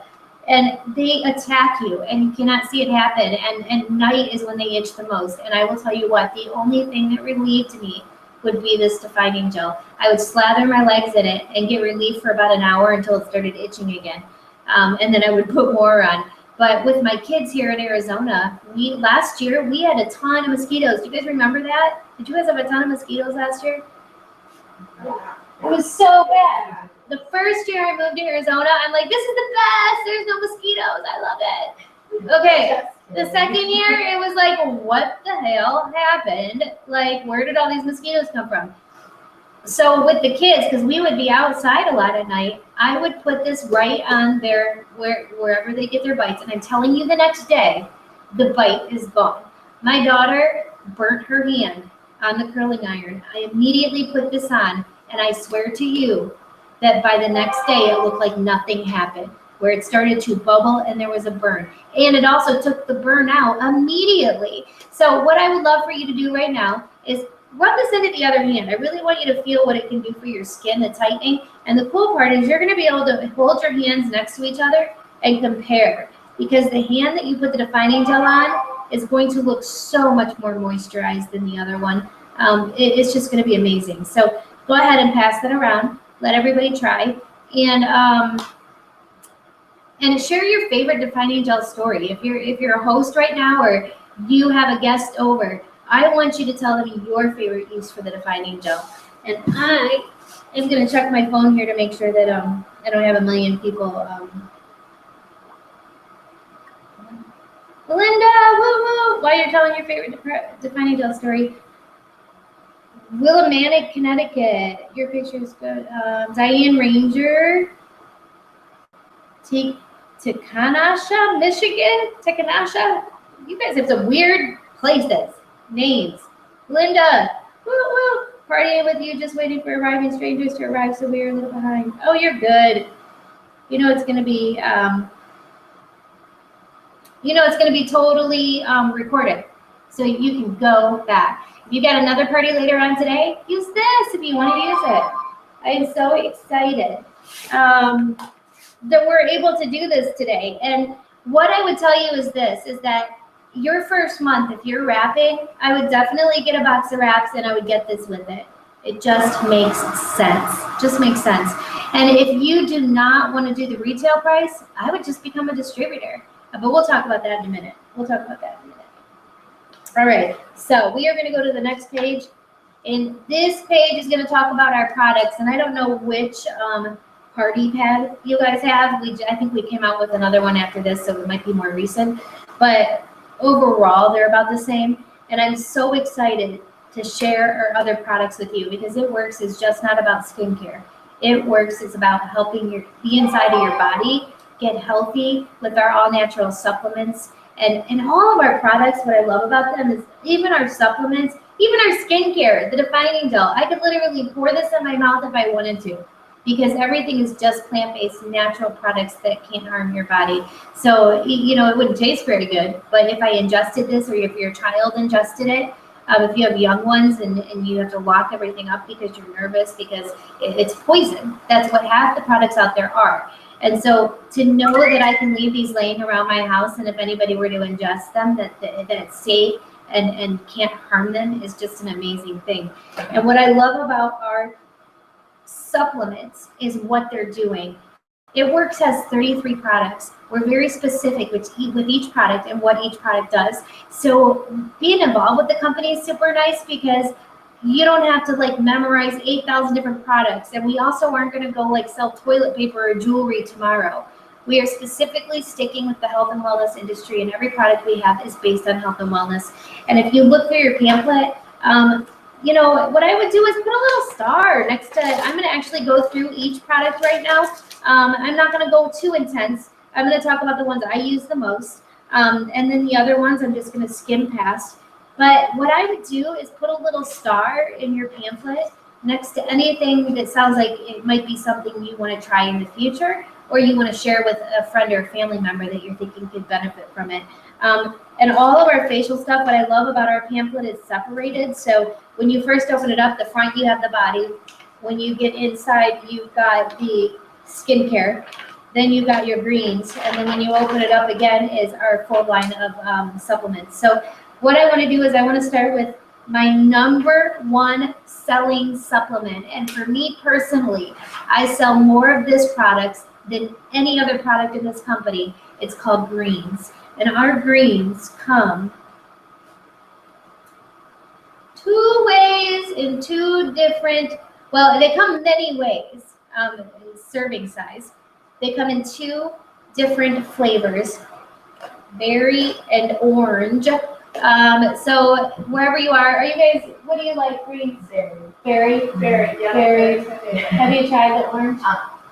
and they attack you, and you cannot see it happen. And night is when they itch the most. And I will tell you what, the only thing that relieved me would be this defining gel. I would slather my legs in it and get relief for about an hour until it started itching again. And then I would put more on. But with my kids here in Arizona, last year we had a ton of mosquitoes. Do you guys remember that? Did you guys have a ton of mosquitoes last year? Yeah. It was so bad. The first year I moved to Arizona, I'm like, this is the best. There's no mosquitoes. I love it. Okay. The second year, it was like, what the hell happened? Like, where did all these mosquitoes come from? So with the kids, because we would be outside a lot at night, I would put this right on wherever they get their bites. And I'm telling you, the next day, the bite is gone. My daughter burnt her hand on the curling iron. I immediately put this on, and I swear to you that by the next day, it looked like nothing happened, where it started to bubble and there was a burn. And it also took the burn out immediately. So what I would love for you to do right now is rub this into the other hand. I really want you to feel what it can do for your skin, the tightening. And the cool part is you're gonna be able to hold your hands next to each other and compare, because the hand that you put the defining gel on is going to look so much more moisturized than the other one. It's just gonna be amazing. So go ahead and pass that around. Let everybody try. And share your favorite defining gel story. If you're a host right now or you have a guest over, I want you to tell them your favorite use for the defining gel. And I am going to check my phone here to make sure that I don't have a million people. Linda, woo woo! While you're telling your favorite defining gel story, Willimantic, Connecticut. Your picture is good. Diane Ranger. Tekanasha, Michigan. Tekanasha. You guys have some weird places, names. Linda. Woo woo. Partying with you, just waiting for arriving strangers to arrive, so we're a little behind. Oh, you're good. You know it's gonna be. Totally recorded, so you can go back. If you got another party later on today, use this if you want to use it. I am so excited that we're able to do this today. And what I would tell you is this, is that your first month, if you're wrapping, I would definitely get a box of wraps and I would get this with it. It just makes sense. Just makes sense. And if you do not want to do the retail price, I would just become a distributor. But we'll talk about that in a minute. All right, so we are going to go to the next page. And this page is going to talk about our products. And I don't know which party pad you guys have. I think we came out with another one after this, so it might be more recent. But overall, they're about the same. And I'm so excited to share our other products with you, because It Works is just not about skincare. It Works is about helping the inside of your body get healthy with our all-natural supplements. And all of our products, what I love about them is even our supplements, even our skincare, the defining gel, I could literally pour this in my mouth if I wanted to, because everything is just plant-based, natural products that can't harm your body. So, it wouldn't taste very good, but if I ingested this, or if your child ingested it, if you have young ones and you have to lock everything up because you're nervous because it's poison, that's what half the products out there are. And so to know that I can leave these laying around my house, and if anybody were to ingest them, that it's safe and can't harm them, is just an amazing thing. And what I love about our supplements is what they're doing. It Works has 33 products. We're very specific with each product and what each product does. So being involved with the company is super nice, because you don't have to memorize 8,000 different products. And we also aren't going to go sell toilet paper or jewelry tomorrow. We are specifically sticking with the health and wellness industry, and every product we have is based on health and wellness. And if you look through your pamphlet, what I would do is put a little star next to, I'm going to actually go through each product right now. I'm not going to go too intense. I'm going to talk about the ones I use the most. And then the other ones I'm just gonna skim past. But what I would do is put a little star in your pamphlet next to anything that sounds like it might be something you want to try in the future, or you want to share with a friend or a family member that you're thinking could benefit from it. And all of our facial stuff, what I love about our pamphlet is separated. So when you first open it up, the front you have the body. When you get inside, you've got the skincare. Then you've got your greens. And then when you open it up again is our full line of supplements. So what I want to do is I want to start with my number one selling supplement. And for me personally, I sell more of this product than any other product in this company. It's called greens. And our greens come 2 ways in 2 different, well, they come many ways, serving size. They come in 2 different flavors, berry and orange. So wherever you are you guys, what do you like? Greens? Berry? Berry, yeah. Berry. Berry. Have you tried the orange?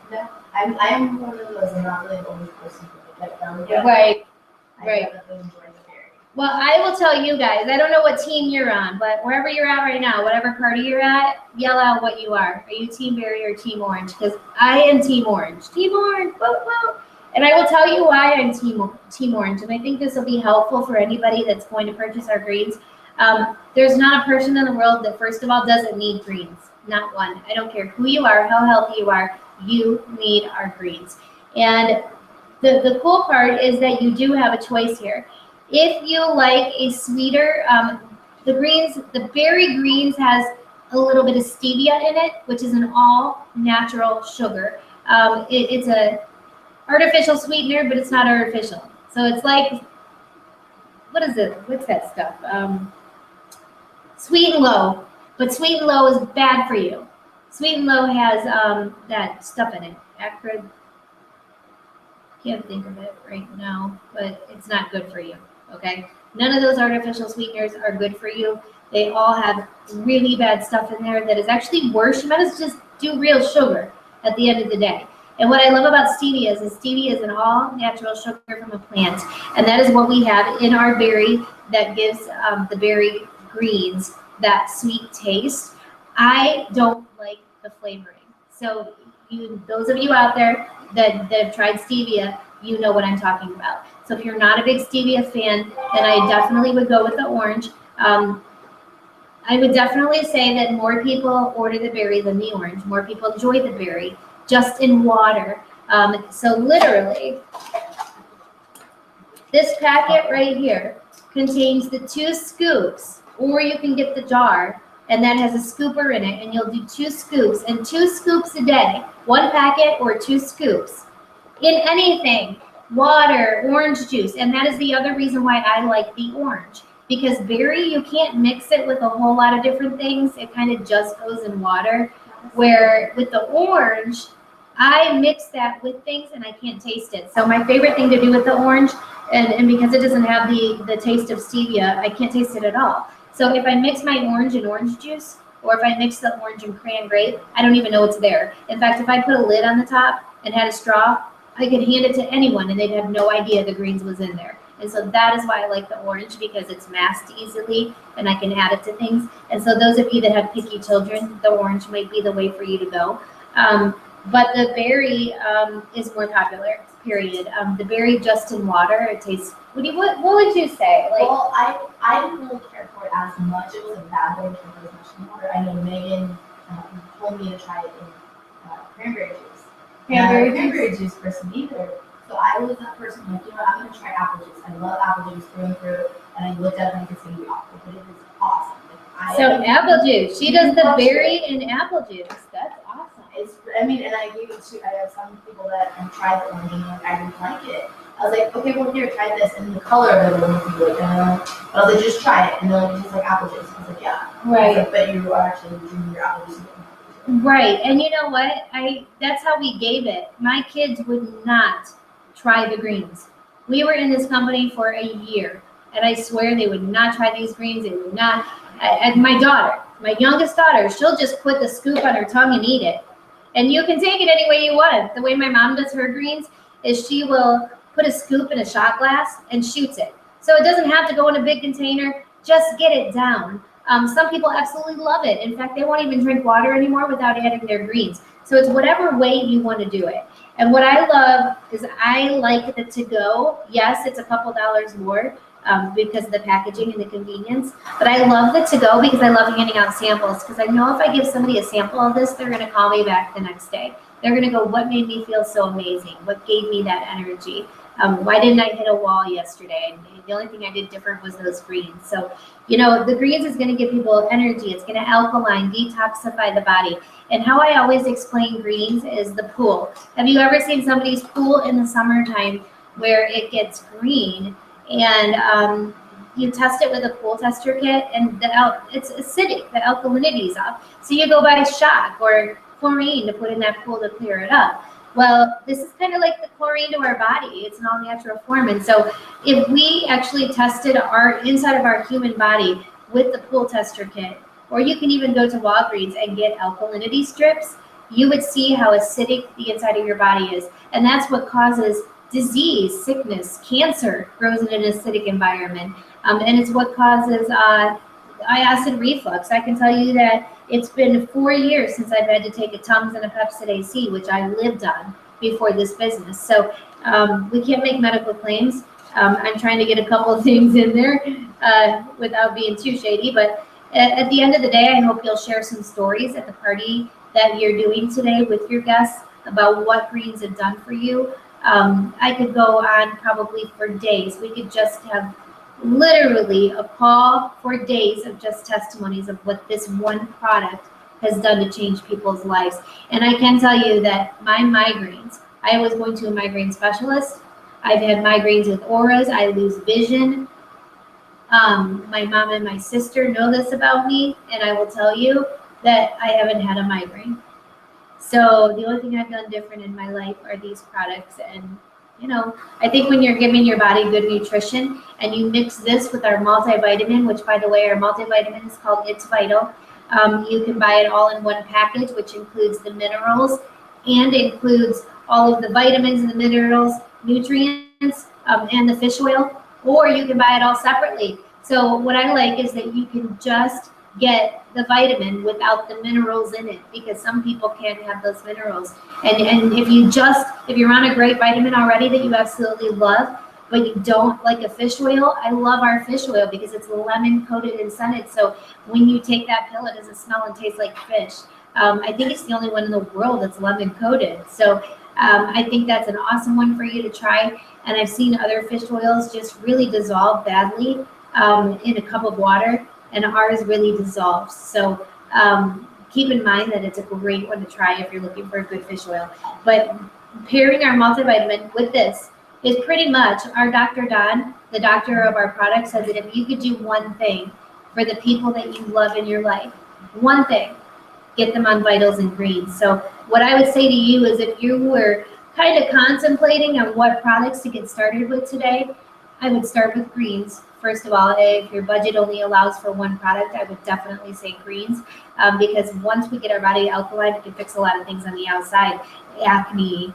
No, I'm one of those, I'm not really an orange person. Yeah. Right. I Right. definitely enjoy the berry. Well, I will tell you guys, I don't know what team you're on, but wherever you're at right now, whatever party you're at, yell out what you are. Are you team berry or team orange? Because I am team orange. Team orange, woo, woo. And I will tell you why I'm team orange. And I think this will be helpful for anybody that's going to purchase our greens. There's not a person in the world that, first of all, doesn't need greens. Not one. I don't care who you are, how healthy you are, you need our greens. And the cool part is that you do have a choice here. If you like a sweeter, the berry greens has a little bit of stevia in it, which is an all natural sugar. It's a artificial sweetener, but it's not artificial. So it's like, what is it? What's that stuff? Sweet and Low, but Sweet and Low is bad for you. Sweet and Low has that stuff in it. Acrid. Can't think of it right now, but it's not good for you. Okay, none of those artificial sweeteners are good for you. They all have really bad stuff in there that is actually worse. You might as well just do real sugar at the end of the day. And what I love about stevia is stevia is an all natural sugar from a plant, and that is what we have in our berry that gives the berry greens that sweet taste. I don't like the flavoring. So those of you out there that have tried stevia, you know what I'm talking about. So if you're not a big stevia fan, then I definitely would go with the orange. I would definitely say that more people order the berry than the orange. More people enjoy the berry just in water. So literally, this packet right here contains the 2 scoops, or you can get the jar, and that has a scooper in it, and you'll do 2 scoops, and 2 scoops a day, 1 packet or 2 scoops in anything, water, orange juice. And that is the other reason why I like the orange, because berry, you can't mix it with a whole lot of different things. It kind of just goes in water, where with the orange, I mix that with things and I can't taste it. So my favorite thing to do with the orange, and because it doesn't have the taste of stevia, I can't taste it at all. So if I mix my orange and orange juice, or if I mix the orange and cran grape, I don't even know it's there. In fact, if I put a lid on the top and had a straw, I could hand it to anyone and they'd have no idea the greens was in there. And so that is why I like the orange, because it's masked easily and I can add it to things. And so those of you that have picky children, the orange might be the way for you to go. But the berry is more popular, period. The berry just in water, it tastes, what would you say? Like, Well, I didn't really care for it as much. It wasn't bad, but I didn't care for it as much in water. I know Megan told me to try it in cranberry juice. Cranberry juice person either. So I was that person like, you know what, I'm going to try apple juice. I love apple juice through and through. And I looked at it and it's going to be awful, but it is awesome. Like, so apple juice. She does the berry and apple juice. That's awesome. And I gave it to, I have some people that tried the orange and like, I didn't like it. I was like, okay, well, here, try this. And the color of it wasn't good. But I was like, just try it. And they're like, just like apple juice. I was like, yeah. Right. Like, but you are actually drinking your apple juice. Right. And you know what? That's how we gave it. My kids would not try the greens. We were in this company for a year, and I swear they would not try these greens. They would not. And my daughter, my youngest daughter, she'll just put the scoop on her tongue and eat it. And you can take it any way you want. The way my mom does her greens is she will put a scoop in a shot glass and shoots it. So it doesn't have to go in a big container, just get it down. Some people absolutely love it. In fact, they won't even drink water anymore without adding their greens. So it's whatever way you want to do it. And what I love is I like the to-go. Yes, it's a couple dollars more because of the packaging and the convenience. But I love the to-go because I love handing out samples, because I know if I give somebody a sample of this, they're going to call me back the next day. They're going to go, what made me feel so amazing? What gave me that energy? Why didn't I hit a wall yesterday? And the only thing I did different was those greens. So, you know, the greens is going to give people energy. It's going to alkaline, detoxify the body. And how I always explain greens is the pool. Have you ever seen somebody's pool in the summertime where it gets green and you test it with a pool tester kit and it's acidic, the alkalinity is up. So you go buy shock or chlorine to put in that pool to clear it up. Well, this is kind of like the chlorine to our body. It's an all-natural form. And so if we actually tested our inside of our human body with the pool tester kit, or you can even go to Walgreens and get alkalinity strips, you would see how acidic the inside of your body is. And that's what causes disease, sickness, cancer grows in an acidic environment. And it's what causes acid reflux. I can tell you that it's been 4 years since I've had to take a Tums and a Pepcid AC, which I lived on before this business. So we can't make medical claims. I'm trying to get a couple of things in there without being too shady. But at the end of the day, I hope you'll share some stories at the party that you're doing today with your guests about what greens have done for you. I could go on probably for days. We could just have literally a call for days of just testimonies of what this one product has done to change people's lives. And I can tell you that my migraines, I was going to a migraine specialist. I've had migraines with auras. I lose vision. My mom and my sister know this about me, and I will tell you that I haven't had a migraine. So the only thing I've done different in my life are these products. And you know, I think when you're giving your body good nutrition and you mix this with our multivitamin, which by the way, our multivitamin is called It's Vital. You can buy it all in one package, which includes the minerals and includes all of the vitamins and the minerals, nutrients, and the fish oil, or you can buy it all separately. So what I like is that you can just get the vitamin without the minerals in it, because some people can't have those minerals. And if you're on a great vitamin already that you absolutely love, but you don't like a fish oil, I love our fish oil because it's lemon coated and scented. So when you take that pill, it doesn't smell and taste like fish. I think it's the only one in the world that's lemon coated. So I think that's an awesome one for you to try. And I've seen other fish oils just really dissolve badly in a cup of water, and ours really dissolves. So keep in mind that it's a great one to try if you're looking for a good fish oil. But pairing our multivitamin with this is pretty much, our Dr. Don, the doctor of our product, says that if you could do one thing for the people that you love in your life, one thing, get them on vitals and greens. So what I would say to you is, if you were kind of contemplating on what products to get started with today, I would start with greens. First of all, if your budget only allows for one product, I would definitely say greens, because once we get our body alkaline, it can fix a lot of things on the outside, acne,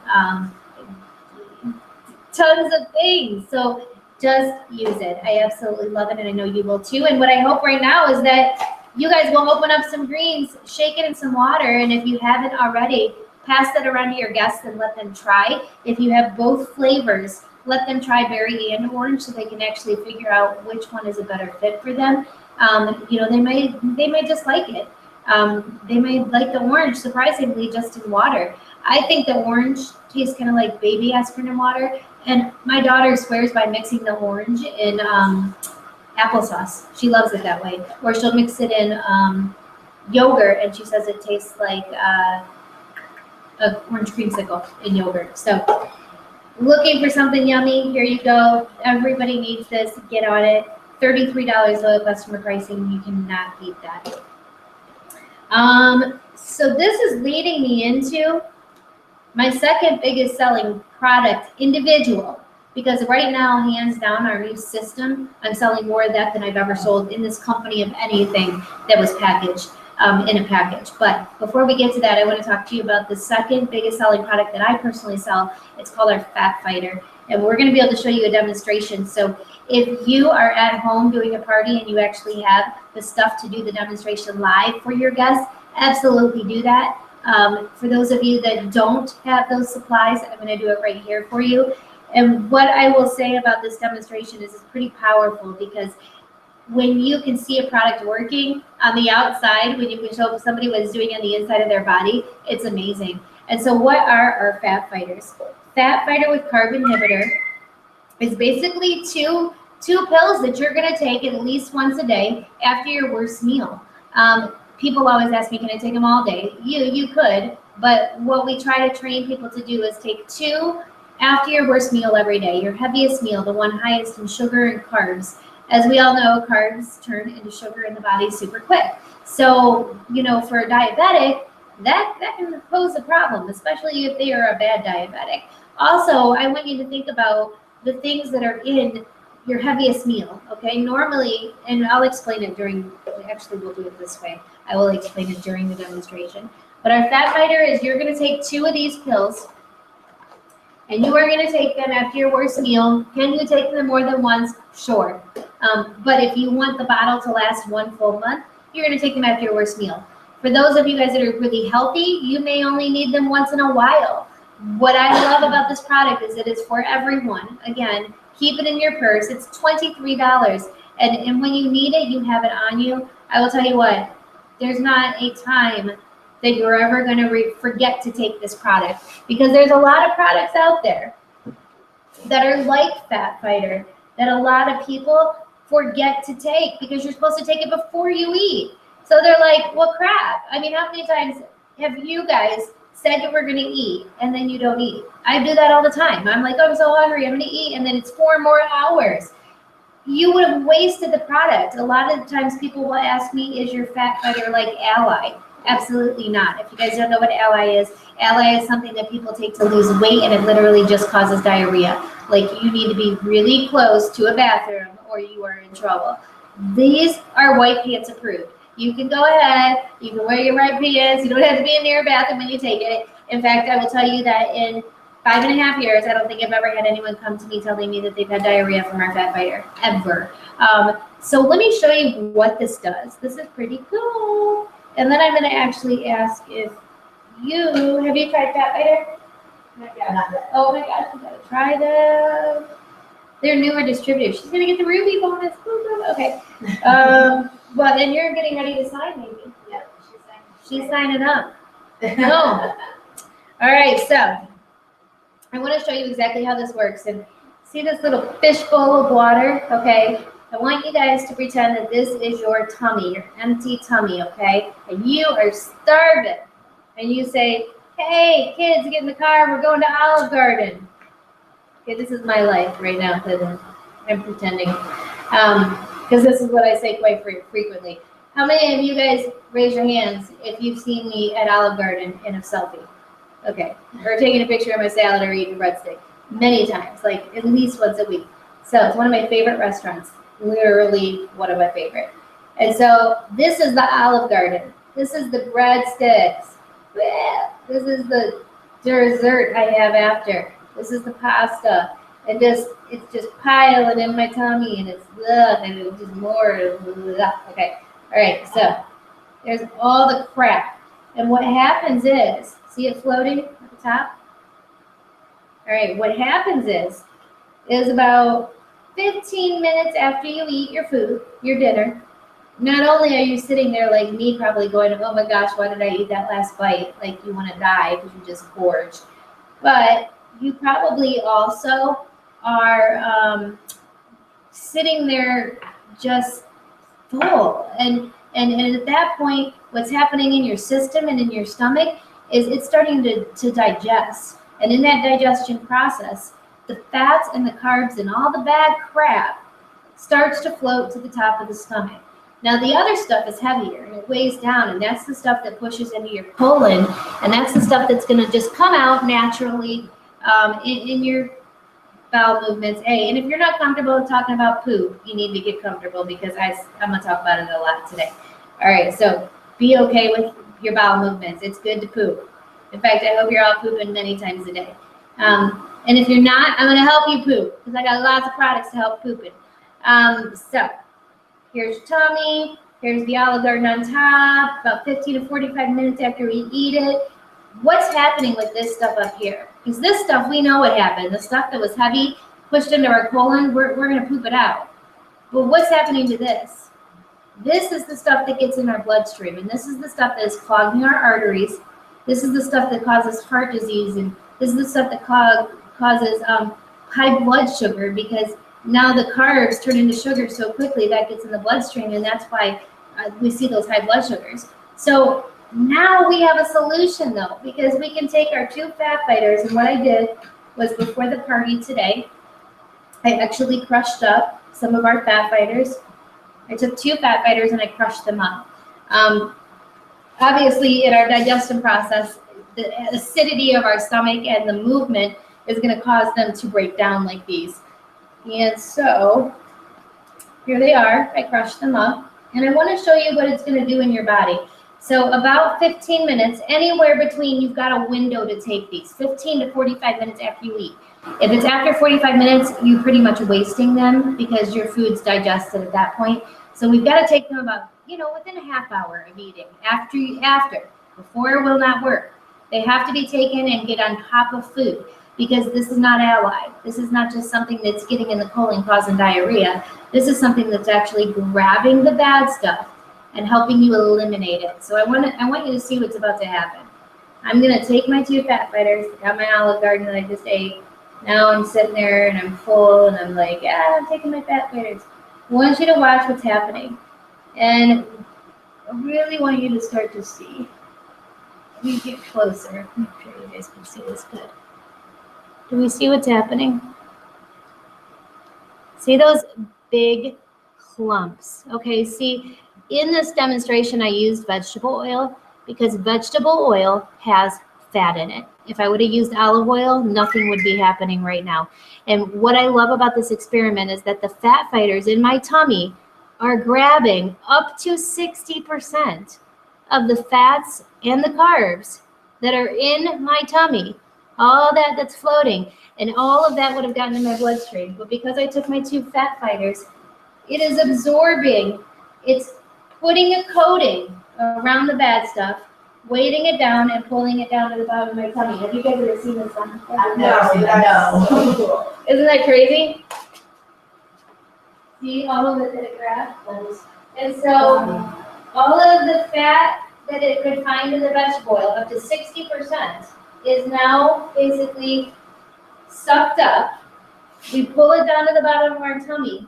tons of things. So just use it. I absolutely love it, and I know you will too. And what I hope right now is that you guys will open up some greens, shake it in some water, and if you haven't already, pass that around to your guests and let them try. If you have both flavors, let them try berry and orange so they can actually figure out which one is a better fit for them. You know, they may just like it. They may like the orange, surprisingly, just in water. I think the orange tastes kind of like baby aspirin in water. And my daughter swears by mixing the orange in applesauce. She loves it that way. Or she'll mix it in yogurt, and she says it tastes like an orange creamsicle in yogurt. So looking for something yummy, here you go. Everybody needs this. Get on it. $33 low customer pricing. You cannot beat that. So this is leading me into my second biggest selling product, individual, because right now, hands down, our new system, I'm selling more of that than I've ever sold in this company of anything that was packaged in a package. But before we get to that, I want to talk to you about the second biggest selling product that I personally sell. It's called our Fat Fighter. and we're going to be able to show you a demonstration. So if you are at home doing a party and you actually have the stuff to do the demonstration live for your guests, absolutely do that. For those of you that don't have those supplies, I'm going to do it right here for you. And what I will say about this demonstration is it's pretty powerful, because when you can see a product working on the outside, when you can show somebody what it's doing on the inside of their body, it's amazing. And so what are our fat fighters? Fat fighter with carb inhibitor is basically two pills that you're going to take at least once a day after your worst meal. People always ask me, can I take them all day? You could, but what we try to train people to do is take 2 after your worst meal every day, your heaviest meal, the one highest in sugar and carbs. As we all know, carbs turn into sugar in the body super quick. So, for a diabetic, that can pose a problem, especially if they are a bad diabetic. Also, I want you to think about the things that are in your heaviest meal, okay? Normally, and I'll explain it actually we'll do it this way. I will explain it during the demonstration. But our fat fighter is you're gonna take 2 of these pills, and you are gonna take them after your worst meal. Can you take them more than once? Sure. But if you want the bottle to last 1 full month, you're gonna take them after your worst meal. For those of you guys that are really healthy, you may only need them once in a while. What I love about this product is it is for everyone. Again, keep it in your purse. It's $23. And when you need it, you have it on you. I will tell you what, there's not a time that you're ever going to forget to take this product, because there's a lot of products out there that are like Fat Fighter that a lot of people forget to take, because you're supposed to take it before you eat. So they're like, well, crap. I mean, how many times have you guys said you were going to eat and then you don't eat? I do that all the time. I'm like, oh, I'm so hungry, I'm going to eat, and then it's 4 more hours. You would have wasted the product. A lot of the times people will ask me, is your Fat Fighter like Ally? Absolutely not. If you guys don't know what Ally is something that people take to lose weight, and it literally just causes diarrhea. Like, you need to be really close to a bathroom or you are in trouble. These are white pants approved. You can go ahead, you can wear your white pants, you don't have to be near a bathroom when you take it. In fact, I will tell you that in 5.5 years, I don't think I've ever had anyone come to me telling me that they've had diarrhea from our Fat Fighter, ever. So let me show you what this does. This is pretty cool. And then I'm gonna actually ask if have you tried Fat Fighter? Not yet. Oh my gosh, you gotta try them. They're newer distributors. She's gonna get the Ruby bonus. Okay. Well, then you're getting ready to sign, maybe. Yeah, She's signing up. No. All right, so I want to show you exactly how this works. And see this little fishbowl of water, okay? I want you guys to pretend that this is your tummy, your empty tummy, okay? And you are starving. And you say, hey, kids, get in the car. We're going to Olive Garden. Okay, this is my life right now that I'm pretending. Because this is what I say quite frequently. How many of you guys raise your hands if you've seen me at Olive Garden in a selfie? Okay, or taking a picture of my salad or eating a breadstick. Many times, like at least once a week. So it's one of my favorite restaurants, literally one of my favorite. And so this is the Olive Garden. This is the breadsticks. This is the dessert I have after. This is the pasta. And it's just piling in my tummy, and it's just more. Okay, all right. So there's all the crap, and what happens is, see it floating at the top. All right. What happens is about 15 minutes after you eat your food, your dinner. Not only are you sitting there like me, probably going, oh my gosh, why did I eat that last bite? Like you want to die because you just gorged, but you probably also are sitting there just full, and at that point, what's happening in your system and in your stomach is it's starting to digest, and in that digestion process, the fats and the carbs and all the bad crap starts to float to the top of the stomach. Now the other stuff is heavier and it weighs down, and that's the stuff that pushes into your colon, and that's the stuff that's going to just come out naturally in your bowel movements. Hey, and if you're not comfortable talking about poop, you need to get comfortable, because I'm going to talk about it a lot today. All right, so be okay with your bowel movements. It's good to poop. In fact, I hope you're all pooping many times a day. And if you're not, I'm gonna help you poop because I got lots of products to help pooping. So here's your tummy. Here's the Olive Garden on top. About 15 to 45 minutes after we eat it. What's happening with this stuff up here? Because this stuff, we know what happened. The stuff that was heavy, pushed into our colon, we're gonna poop it out. But what's happening to this? This is the stuff that gets in our bloodstream, and this is the stuff that is clogging our arteries. This is the stuff that causes heart disease, and this is the stuff that causes high blood sugar, because now the carbs turn into sugar so quickly that gets in the bloodstream, and that's why we see those high blood sugars. So now we have a solution though, because we can take our 2 fat fighters, and what I did was before the party today, I actually crushed up some of our fat fighters. I took 2 fat fighters and I crushed them up. Obviously, in our digestion process, the acidity of our stomach and the movement is going to cause them to break down like these. And so here they are. I crushed them up. And I want to show you what it's going to do in your body. So about 15 minutes, anywhere between, you've got a window to take these, 15 to 45 minutes after you eat. If it's after 45 minutes, you're pretty much wasting them because your food's digested at that point. So we've got to take them about, within a half hour of eating. Before will not work. They have to be taken and get on top of food, because this is not allied. This is not just something that's getting in the colon causing diarrhea. This is something that's actually grabbing the bad stuff and helping you eliminate it. So I want you to see what's about to happen. I'm gonna take my 2 fat fighters, got my Olive Garden that I just ate. Now I'm sitting there and I'm full and I'm like, I'm taking my fat fighters. I want you to watch what's happening. And I really want you to start to see. Let me get closer. Make sure you guys can see this good. Do we see what's happening? See those big clumps? Okay, see, in this demonstration, I used vegetable oil because vegetable oil has fat in it. If I would have used olive oil, nothing would be happening right now. And what I love about this experiment is that the fat fighters in my tummy are grabbing up to 60% of the fats and the carbs that are in my tummy. All that's floating, and all of that would have gotten in my bloodstream. But because I took my 2 fat fighters, it is absorbing. It's putting a coating around the bad stuff, weighting it down and pulling it down to the bottom of my tummy. Have you guys ever seen this one? I've never seen that. No. Isn't that crazy? See all of it that it grabs? And so all of the fat that it could find in the vegetable oil, up to 60%, is now basically sucked up. We pull it down to the bottom of our tummy.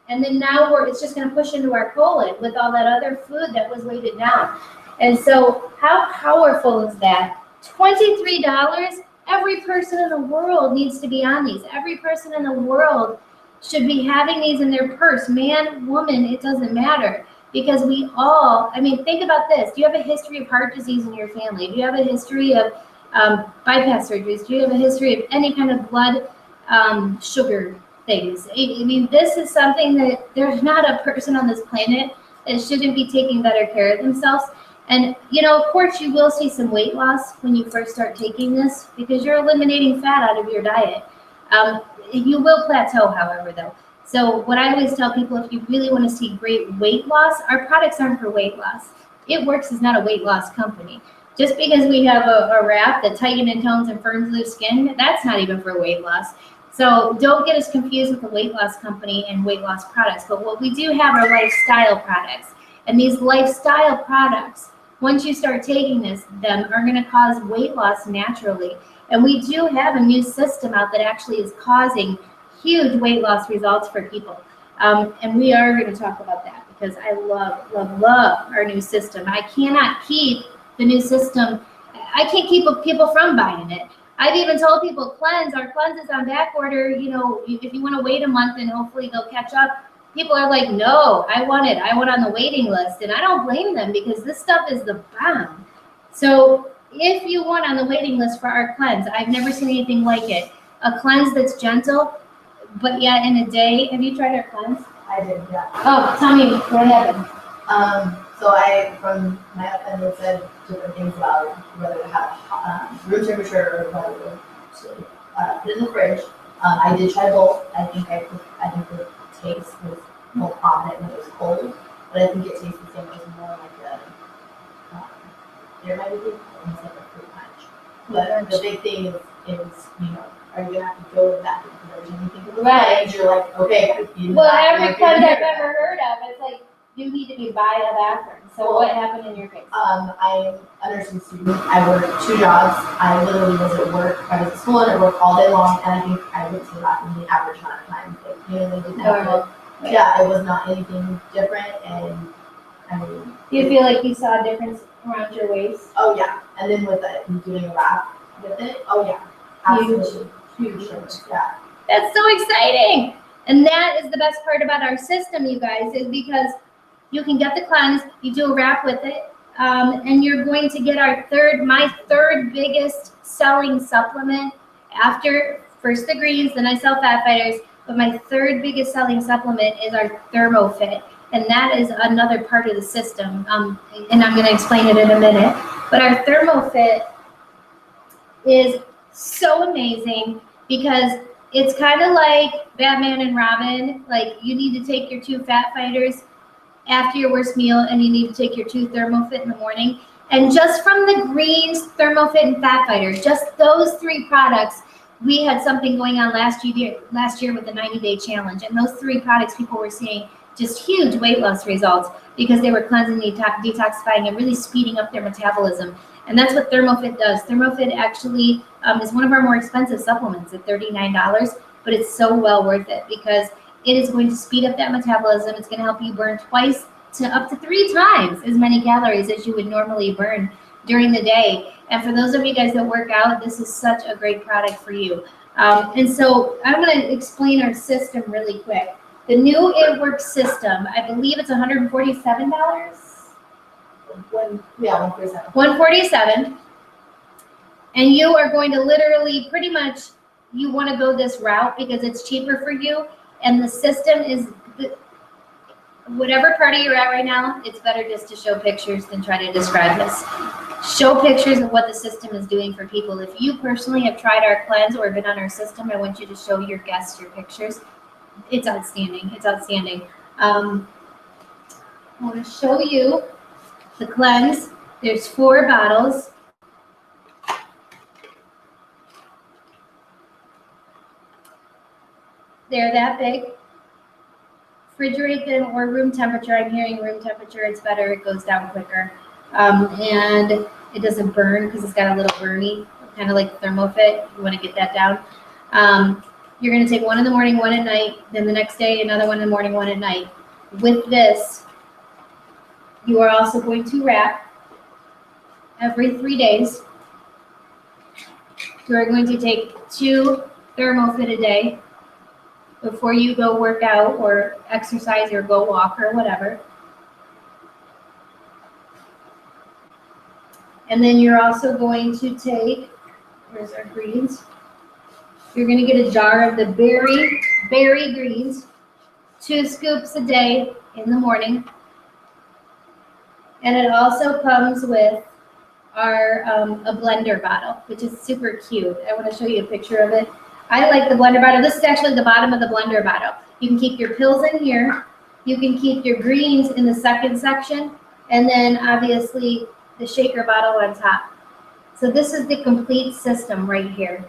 And then now it's just going to push into our colon with all that other food that was weighted down. And so how powerful is that? $23, every person in the world needs to be on these. Every person in the world should be having these in their purse. Man, woman, it doesn't matter. Because we all, think about this. Do you have a history of heart disease in your family? Do you have a history of bypass surgeries? Do you have a history of any kind of blood sugar things? This is something that there's not a person on this planet that shouldn't be taking better care of themselves. And, of course, you will see some weight loss when you first start taking this because you're eliminating fat out of your diet. You will plateau, however, though. So what I always tell people, if you really want to see great weight loss, our products aren't for weight loss. It Works is not a weight loss company. Just because we have a wrap that tightens and tones and firms loose skin, that's not even for weight loss. So don't get us confused with a weight loss company and weight loss products. But what we do have are lifestyle products. And these lifestyle products, once you start taking them are going to cause weight loss naturally. And we do have a new system out that actually is causing huge weight loss results for people. And we are going to talk about that because I love, love, love our new system. I cannot keep the new system. I can't keep people from buying it. I've even told people our cleanse is on back order. If you want to wait a month and hopefully they'll catch up. People are like, no, I want it. I want on the waiting list. And I don't blame them because this stuff is the bomb. So if you want on the waiting list for our cleanse, I've never seen anything like it. A cleanse that's gentle, but yet in a day. Have you tried our cleanse? I did, yeah. Oh, tell me what happened. So from my attendant said different things about whether to have room temperature or whether to put it in the fridge. I did try both. I think the taste was more prominent when it was cold, but I think it tastes the same. It was more like there might be almost like a fruit punch. But the big thing is are you gonna have to go to that because there's anything in the Right. fridge? You're like, okay. Well, every cleanse I've ever heard of, it's like you need to be by a bathroom. So what happened in your case? I'm a nursing student. I work 2 jobs. I literally was at work. I was at school and I worked all day long, and I think I went to the bathroom the average amount of time. They didn't have Normal. yeah, it was not anything different, and I mean. Do you feel like you saw a difference around your waist? Oh yeah, and then with doing a wrap with it. Oh yeah, absolutely, huge difference. Yeah. That's so exciting. And that is the best part about our system, you guys, is because you can get the cleanse, you do a wrap with it, and you're going to get my third biggest selling supplement after first the greens, then I sell fat fighters, but my third biggest selling supplement is our ThermoFit. And that is another part of the system. And I'm going to explain it in a minute. But our ThermoFit is so amazing because it's kind of like Batman and Robin. Like you need to take your 2 fat fighters after your worst meal, and you need to take your 2 ThermoFit in the morning. And just from the greens, ThermoFit, and fat fighters, just those 3 products, we had something going on last year with the 90-day challenge. And those 3 products, people were seeing just huge weight loss results because they were cleansing, detoxifying, and really speeding up their metabolism. And that's what ThermoFit does. ThermoFit actually is one of our more expensive supplements at $39, but it's so well worth it because it is going to speed up that metabolism. It's going to help you burn twice to up to 3 times as many calories as you would normally burn during the day. And for those of you guys that work out, this is such a great product for you. And so I'm going to explain our system really quick. The new It Works system, I believe it's $147. $147. And you are going to literally pretty much, you want to go this route because it's cheaper for you. And the system is, whatever party you're at right now, it's better just to show pictures than try to describe this. Show pictures of what the system is doing for people. If you personally have tried our cleanse or been on our system, I want you to show your guests your pictures. It's outstanding. It's outstanding. I want to show you the cleanse. There's 4 bottles. They're that big. Refrigerate them or room temperature. I'm hearing room temperature. It's better. It goes down quicker. And it doesn't burn because it's got a little burny, kind of like ThermoFit. You want to get that down. You're going to take 1 in the morning, 1 at night. Then the next day, another 1 in the morning, 1 at night. With this, you are also going to wrap every 3 days. You are going to take 2 ThermoFit a day before you go work out or exercise or go walk or whatever. And then you're also going to take, here's our greens. You're going to get a jar of the berry greens, 2 scoops a day in the morning. And it also comes with our a blender bottle, which is super cute. I want to show you a picture of it. I like the blender bottle. This is actually the bottom of the blender bottle. You can keep your pills in here. You can keep your greens in the second section. And then obviously the shaker bottle on top. So this is the complete system right here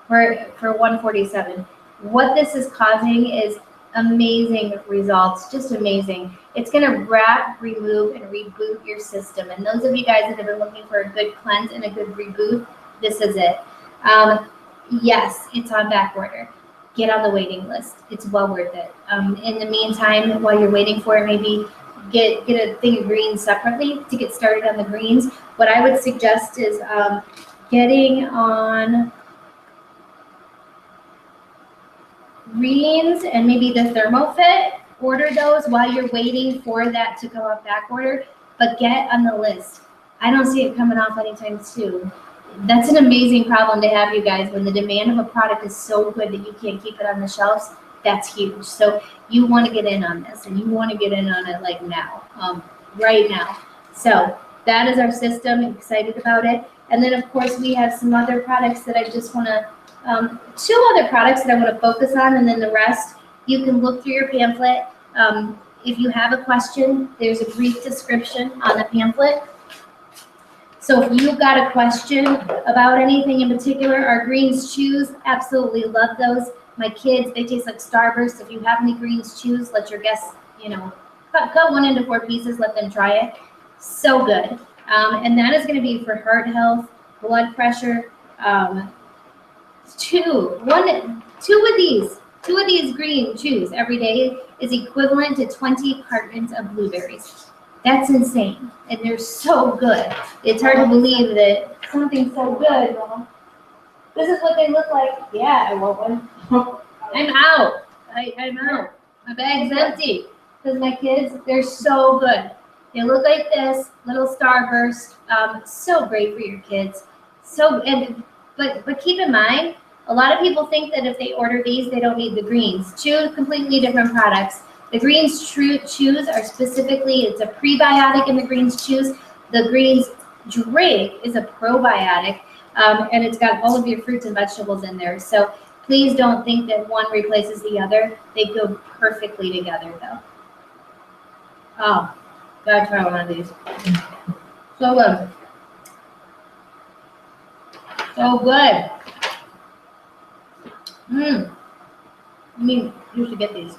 for 147. What this is causing is amazing results, just amazing. It's going to wrap, remove, and reboot your system. And those of you guys that have been looking for a good cleanse and a good reboot, this is it. Yes, it's on back order. Get on the waiting list. It's well worth it. In the meantime, while you're waiting for it, maybe get a thing of greens separately to get started on the greens. What I would suggest is getting on greens and maybe the ThermoFit. Order those while you're waiting for that to come off back order, but get on the list. I don't see it coming off anytime soon. That's an amazing problem to have, you guys. When the demand of a product is so good that you can't keep it on the shelves, that's huge. So you want to get in on this, and you want to get in on it like now, right now. So that is our system. I'm excited about it. And then, of course, we have some other products that I just want to, 2 other products that I want to focus on, and then the rest, you can look through your pamphlet. If you have a question, there's a brief description on the pamphlet. So if you've got a question about anything in particular, our greens chews, absolutely love those. My kids, they taste like Starburst. If you have any greens chews, let your guests, cut 1 into 4 pieces, let them try it. So good. And that is going to be for heart health, blood pressure. 2 of these green chews every day is equivalent to 20 cartons of blueberries. That's insane, and they're so good. It's hard to believe that something so good. This is what they look like. Yeah, I want one. I'm out. I'm out. My bag's empty because my kids, they're so good. They look like this, little Starburst. So great for your kids. But keep in mind, a lot of people think that if they order these, they don't need the greens. 2 completely different products. The greens chews are specifically, it's a prebiotic in the greens chews. The greens drink is a probiotic, and it's got all of your fruits and vegetables in there. So please don't think that one replaces the other. They go perfectly together, though. Oh, gotta try one of these. So good. So good. You should get these.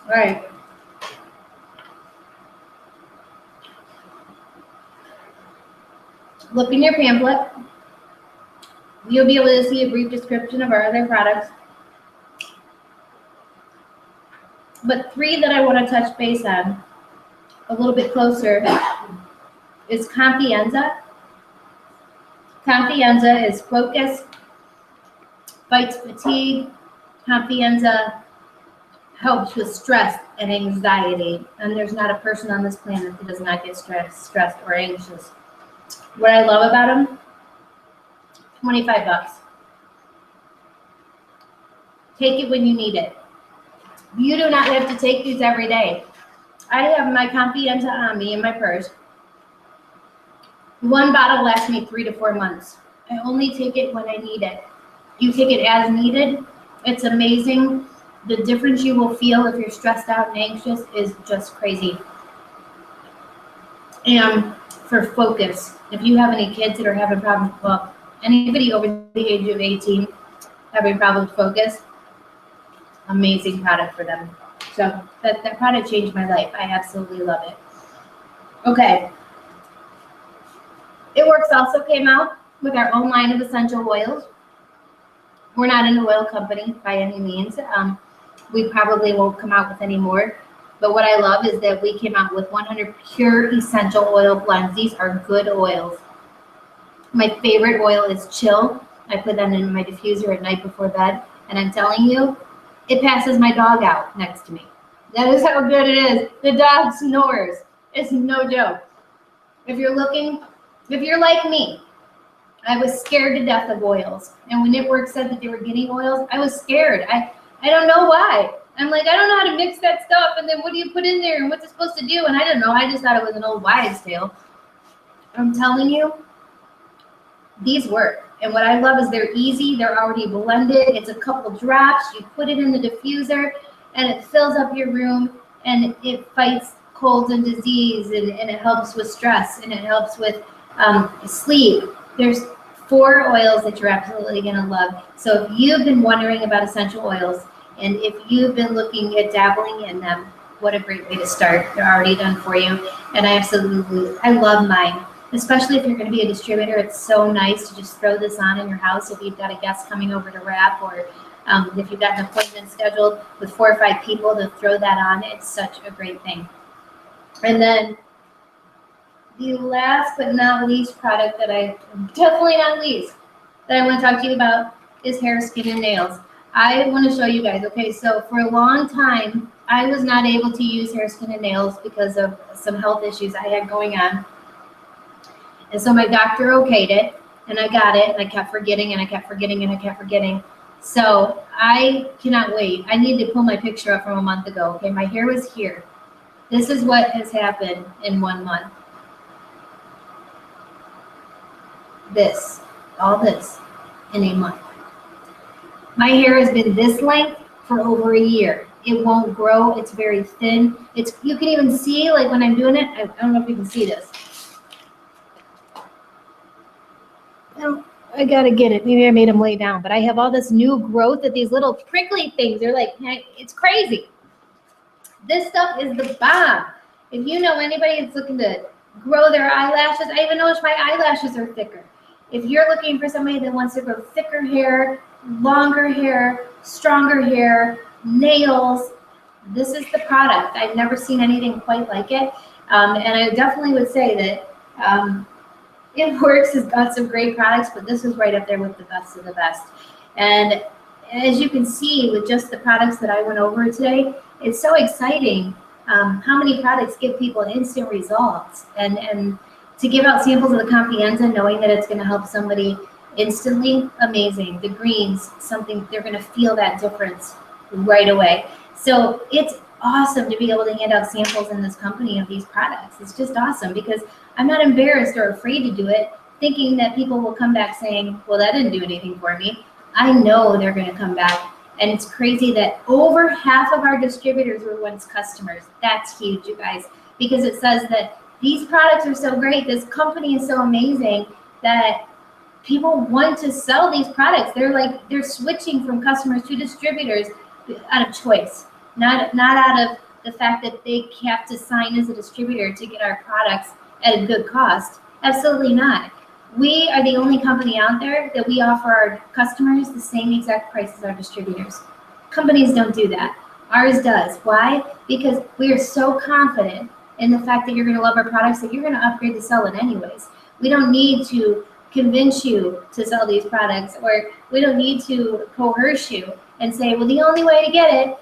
All right. Look in your pamphlet. You'll be able to see a brief description of our other products. But 3 that I want to touch base on a little bit closer is Confianza. Confianza is focus, fights fatigue. Confianza helps with stress and anxiety. And there's not a person on this planet that does not get stressed or anxious. What I love about them, $25. Take it when you need it. You do not have to take these every day. I have my Confianza on me in my purse. 1 bottle lasts me 3 to 4 months. I only take it when I need it. You take it as needed. It's amazing. The difference you will feel if you're stressed out and anxious is just crazy. And for focus, if you have any kids that are having problems, well, anybody over the age of 18 having problems with focus, amazing product for them. So that product changed my life. I absolutely love it. Okay. It Works also came out with our own line of essential oils. We're not an oil company by any means. We probably won't come out with any more. But what I love is that we came out with 100 pure essential oil blends. These are good oils. My favorite oil is Chill. I put that in my diffuser at night before bed. And I'm telling you, it passes my dog out next to me. That is how good it is. The dog snores. It's no joke. If you're like me, I was scared to death of oils. And when It Works said that they were getting oils, I was scared. I don't know why. I'm like, I don't know how to mix that stuff, and then what do you put in there, and what's it supposed to do? And I don't know. I just thought it was an old wives' tale. I'm telling you, these work. And what I love is they're easy. They're already blended. It's a couple drops. You put it in the diffuser, and it fills up your room, and it fights colds and disease, and it helps with stress, and it helps with sleep. There's 4 oils that you're absolutely going to love. So if you've been wondering about essential oils, and if you've been looking at dabbling in them, what a great way to start. They're already done for you. And I love mine. Especially if you're going to be a distributor, it's so nice to just throw this on in your house if you've got a guest coming over to wrap, or if you've got an appointment scheduled with 4 or 5 people to throw that on. It's such a great thing. And then the last but not least product that I want to talk to you about is hair, skin, and nails. I want to show you guys. Okay, so for a long time, I was not able to use hair, skin, and nails because of some health issues I had going on. And so my doctor okayed it, and I got it, and I kept forgetting, and I kept forgetting, and I kept forgetting. So I cannot wait. I need to pull my picture up from a month ago. Okay, my hair was here. This is what has happened in 1 month. this, all this, in a month. My hair has been this length for over a year. It won't grow. It's very thin. You can even see, like when I'm doing it, I don't know if you can see this. Oh, I gotta get it. Maybe I made them lay down, but I have all this new growth of these little prickly things. They're like, it's crazy. This stuff is the bomb. If you know anybody that's looking to grow their eyelashes, I even noticed my eyelashes are thicker. If you're looking for somebody that wants to grow thicker hair, longer hair, stronger hair, nails, this is the product. I've never seen anything quite like it. And I definitely would say that It has got some great products, but this is right up there with the best of the best. And as you can see with just the products that I went over today, it's so exciting how many products give people instant results. And to give out samples of the Confianza, knowing that it's going to help somebody instantly, amazing. The greens, something, they're going to feel that difference right away. So it's awesome to be able to hand out samples in this company of these products. It's just awesome because I'm not embarrassed or afraid to do it, thinking that people will come back saying, well, that didn't do anything for me. I know they're going to come back. And it's crazy that over half of our distributors were once customers. That's huge, you guys, because it says that these products are so great, this company is so amazing that people want to sell these products. They're switching from customers to distributors out of choice, not out of the fact that they have to sign as a distributor to get our products at a good cost. Absolutely not. We are the only company out there that we offer our customers the same exact price as our distributors. Companies don't do that. Ours does. Why? Because we are so confident in the fact that you're going to love our products that you're going to upgrade to sell it anyways. We don't need to convince you to sell these products, or we don't need to coerce you and say, well, the only way to get it,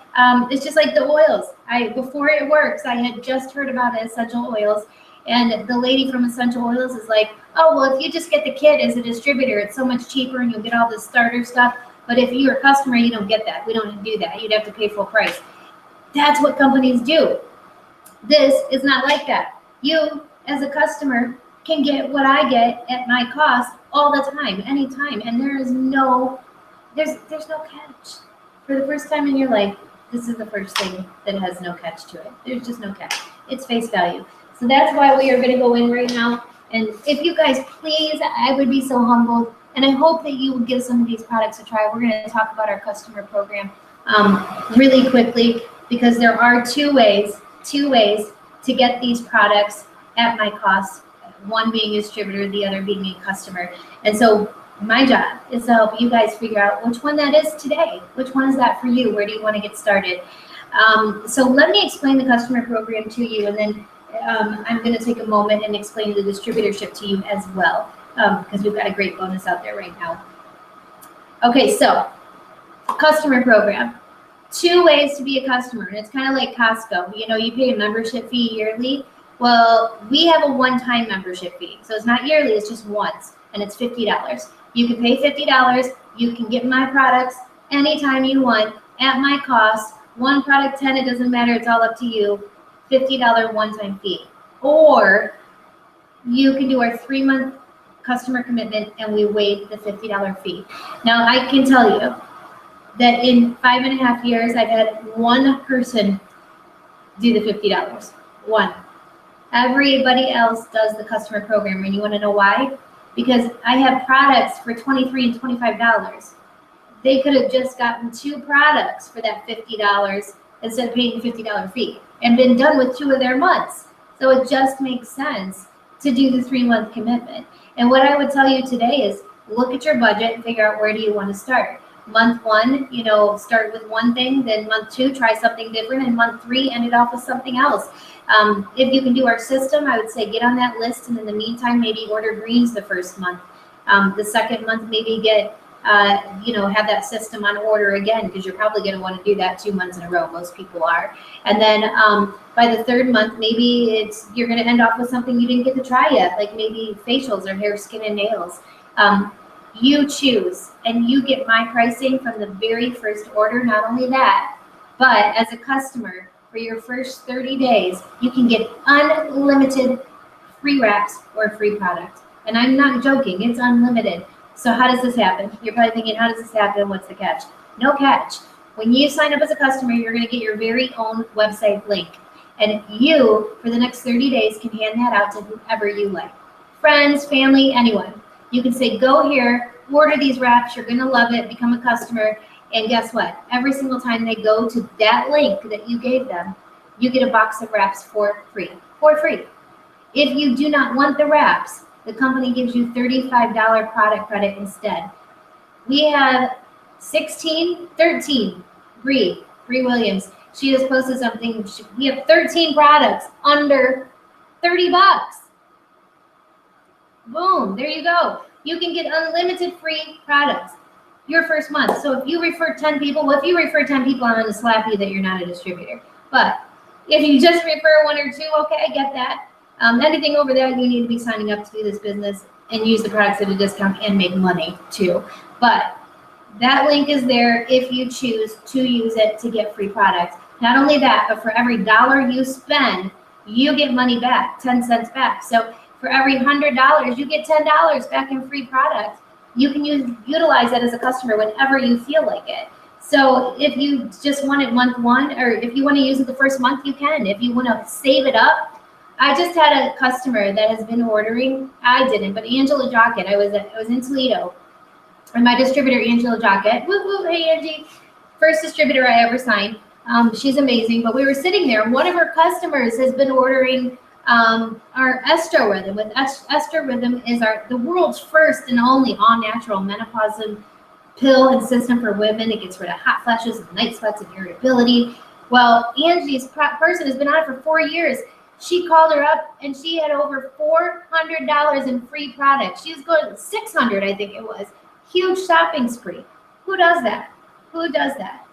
it's just like the oils. Before it works, I had just heard about essential oils, and the lady from Essential Oils is like, oh, well, if you just get the kit as a distributor, it's so much cheaper and you'll get all this starter stuff. But if you're a customer, you don't get that. We don't do that. You'd have to pay full price. That's what companies do. This is not like that. You, as a customer, can get what I get at my cost all the time, anytime. And there's no catch. For the first time in your life, this is the first thing that has no catch to it. There's just no catch. It's face value. So that's why we are going to go in right now. And if you guys please, I would be so humbled. And I hope that you will give some of these products a try. We're going to talk about our customer program really quickly, because there are two ways to get these products at my cost. One being a distributor, the other being a customer. And so my job is to help you guys figure out which one that is today. Which one is that for you? Where do you want to get started? So let me explain the customer program to you, and then I'm going to take a moment and explain the distributorship to you as well, because we've got a great bonus out there right now. Okay, so customer program. Two ways to be a customer, and it's kind of like Costco. You know, you pay a membership fee yearly. Well, we have a one-time membership fee. So it's not yearly, it's just once, and it's $50. You can pay $50. You can get my products anytime you want at my cost. One product, 10, it doesn't matter. It's all up to you. $50 one-time fee. Or you can do our 3-month customer commitment and we waive the $50 fee. Now, I can tell you that in 5.5 years, I've had one person do the $50. One. Everybody else does the customer program, and you want to know why? Because I have products for $23 and $25. They could have just gotten 2 products for that $50 instead of paying the $50 fee and been done with 2 of their months. So it just makes sense to do the 3-month commitment. And what I would tell you today is look at your budget and figure out where do you want to start. Month 1, you know, start with one thing, then month 2, try something different, and month 3, end it off with something else. If you can do our system, I would say get on that list, and in the meantime, maybe order greens the first month. The second month, maybe get, have that system on order again, because you're probably going to want to do that 2 months in a row. Most people are. And then by the 3rd month, maybe you're going to end off with something you didn't get to try yet, like maybe facials or hair, skin, and nails. You choose, and you get my pricing from the very first order. Not only that, but as a customer, for your first 30 days, you can get unlimited free wraps or free product. And I'm not joking, it's unlimited. So how does this happen? You're probably thinking, how does this happen? What's the catch? No catch. When you sign up as a customer, you're going to get your very own website link. And you, for the next 30 days, can hand that out to whoever you like. Friends, family, anyone. You can say, go here, order these wraps, you're going to love it, become a customer. And guess what? Every single time they go to that link that you gave them, you get a box of wraps for free. For free. If you do not want the wraps, the company gives you $35 product credit instead. We have 13, Bree Williams. She just posted something. We have 13 products under 30 bucks. Boom, there you go. You can get unlimited free products your first month. So if you refer 10 people, I'm going to slap you that you're not a distributor. But if you just refer 1 or 2, okay, I get that. Anything over that, you need to be signing up to do this business and use the products at a discount and make money too. But that link is there if you choose to use it to get free products. Not only that, but for every $1 you spend, you get money back, 10 cents back. So for every $100, you get $10 back in free product. You can utilize that as a customer whenever you feel like it. So if you just want it month 1, or if you want to use it the first month, you can. If you want to save it up, I just had a customer that has been ordering. I didn't, but Angela Jockett. I was in Toledo, and my distributor Angela Jockett. Woo woo, hey Angie, first distributor I ever signed. She's amazing. But we were sitting there, and one of her customers has been ordering our Estro Rhythm. With Estro Rhythm is the world's first and only all-natural menopause pill and system for women. It gets rid of hot flashes, night sweats, and irritability. Well, Angie's person has been on it for 4 years. She called her up, and she had over $400 in free products. She was going $600, I think it was. Huge shopping spree. Who does that? Who does that?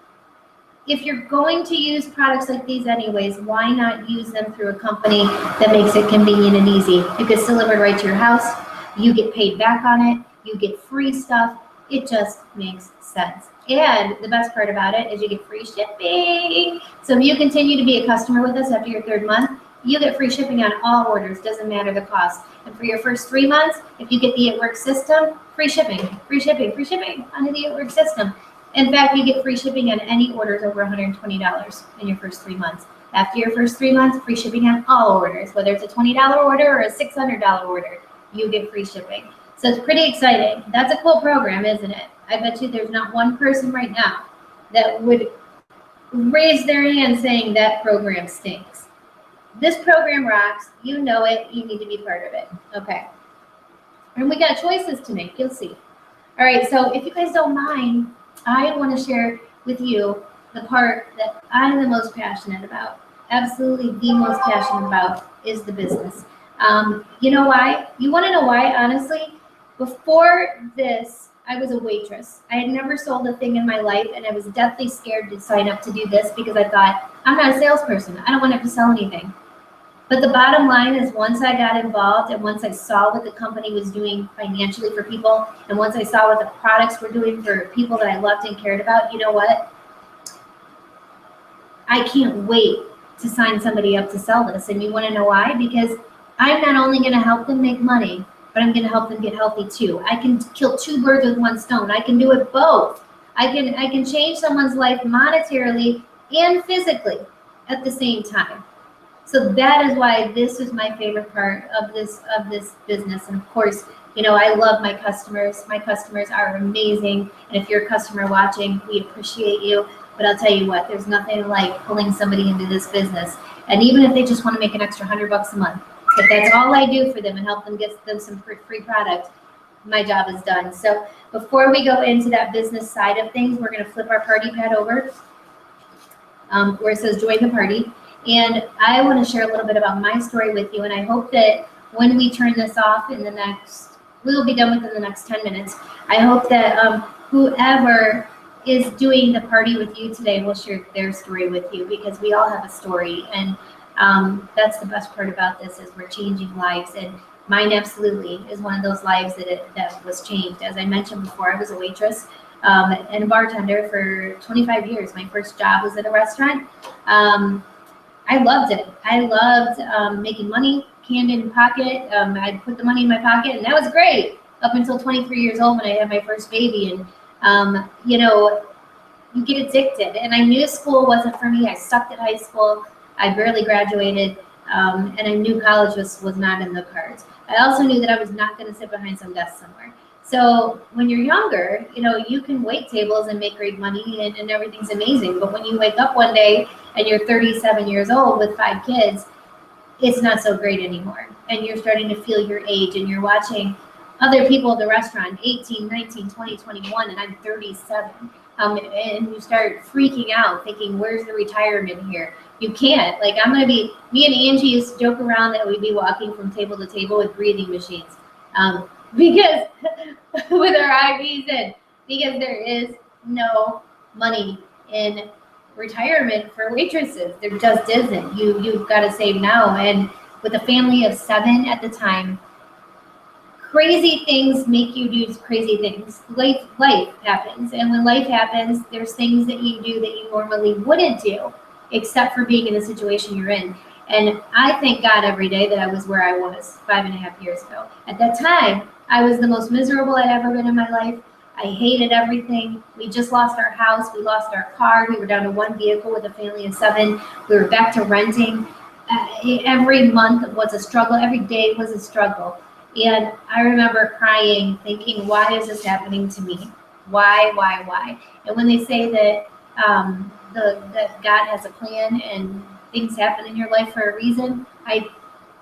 If you're going to use products like these anyways, why not use them through a company that makes it convenient and easy? It gets delivered right to your house. You get paid back on it. You get free stuff. It just makes sense. And the best part about it is you get free shipping. So if you continue to be a customer with us after your 3rd month, you get free shipping on all orders, doesn't matter the cost. And for your first 3 months, if you get the It Works system, free shipping on the It Works system. In fact, you get free shipping on any orders over $120 in your first 3 months. After your first 3 months, free shipping on all orders, whether it's a $20 order or a $600 order, you get free shipping. So it's pretty exciting. That's a cool program, isn't it? I bet you there's not one person right now that would raise their hand saying that program stinks. This program rocks. You know it. You need to be part of it. Okay. And we got choices to make. You'll see. All right. So if you guys don't mind, I want to share with you the part that I'm the most passionate about. Absolutely the most passionate about is the business. You know why? You want to know why? Honestly, before this, I was a waitress. I had never sold a thing in my life, and I was deathly scared to sign up to do this because I thought, I'm not a salesperson. I don't want to have to sell anything. But the bottom line is once I got involved and once I saw what the company was doing financially for people, and once I saw what the products were doing for people that I loved and cared about, you know what? I can't wait to sign somebody up to sell this. And you want to know why? Because I'm not only going to help them make money, but I'm going to help them get healthy too. I can kill 2 birds with 1 stone. I can do it both. I can change someone's life monetarily and physically at the same time. So that is why this is my favorite part of this business. And of course, you know, I love my customers. My customers are amazing. And if you're a customer watching, we appreciate you. But I'll tell you what, there's nothing like pulling somebody into this business. And even if they just want to make an extra $100 a month, if that's all I do for them and help them get them some free product, my job is done. So before we go into that business side of things, we're going to flip our party pad over where it says join the party. And I want to share a little bit about my story with you. And I hope that when we turn this off we'll be done within the next 10 minutes. I hope that whoever is doing the party with you today will share their story with you, because we all have a story. And that's the best part about this, is we're changing lives. And mine absolutely is one of those lives that was changed. As I mentioned before, I was a waitress and a bartender for 25 years. My first job was at a restaurant. I loved it. I loved making money. hand in pocket. I'd put the money in my pocket, and that was great up until 23 years old when I had my first baby. And, you know, you get addicted. And I knew school wasn't for me. I sucked at high school. I barely graduated. And I knew college was not in the cards. I also knew that I was not going to sit behind some desk somewhere. So when you're younger, you know, you can wait tables and make great money and everything's amazing. But when you wake up one day and you're 37 years old with 5 kids, it's not so great anymore. And you're starting to feel your age, and you're watching other people at the restaurant, 18, 19, 20, 21, and I'm 37. And you start freaking out, thinking, where's the retirement here? You can't. Like, me and Angie used to joke around that we'd be walking from table to table with breathing machines. Because with our IVs in, because there is no money in retirement for waitresses. There just isn't. You've got to save now. And with a family of 7 at the time, crazy things make you do crazy things. Life happens. And when life happens, there's things that you do that you normally wouldn't do, except for being in the situation you're in. And I thank God every day that I was where I was 5.5 years ago. At that time, I was the most miserable I'd ever been in my life. I hated everything. We just lost our house. We lost our car. We were down to 1 vehicle with a family of 7. We were back to renting. Every month was a struggle. Every day was a struggle. And I remember crying, thinking, why is this happening to me? Why? And when they say that that God has a plan and things happen in your life for a reason, I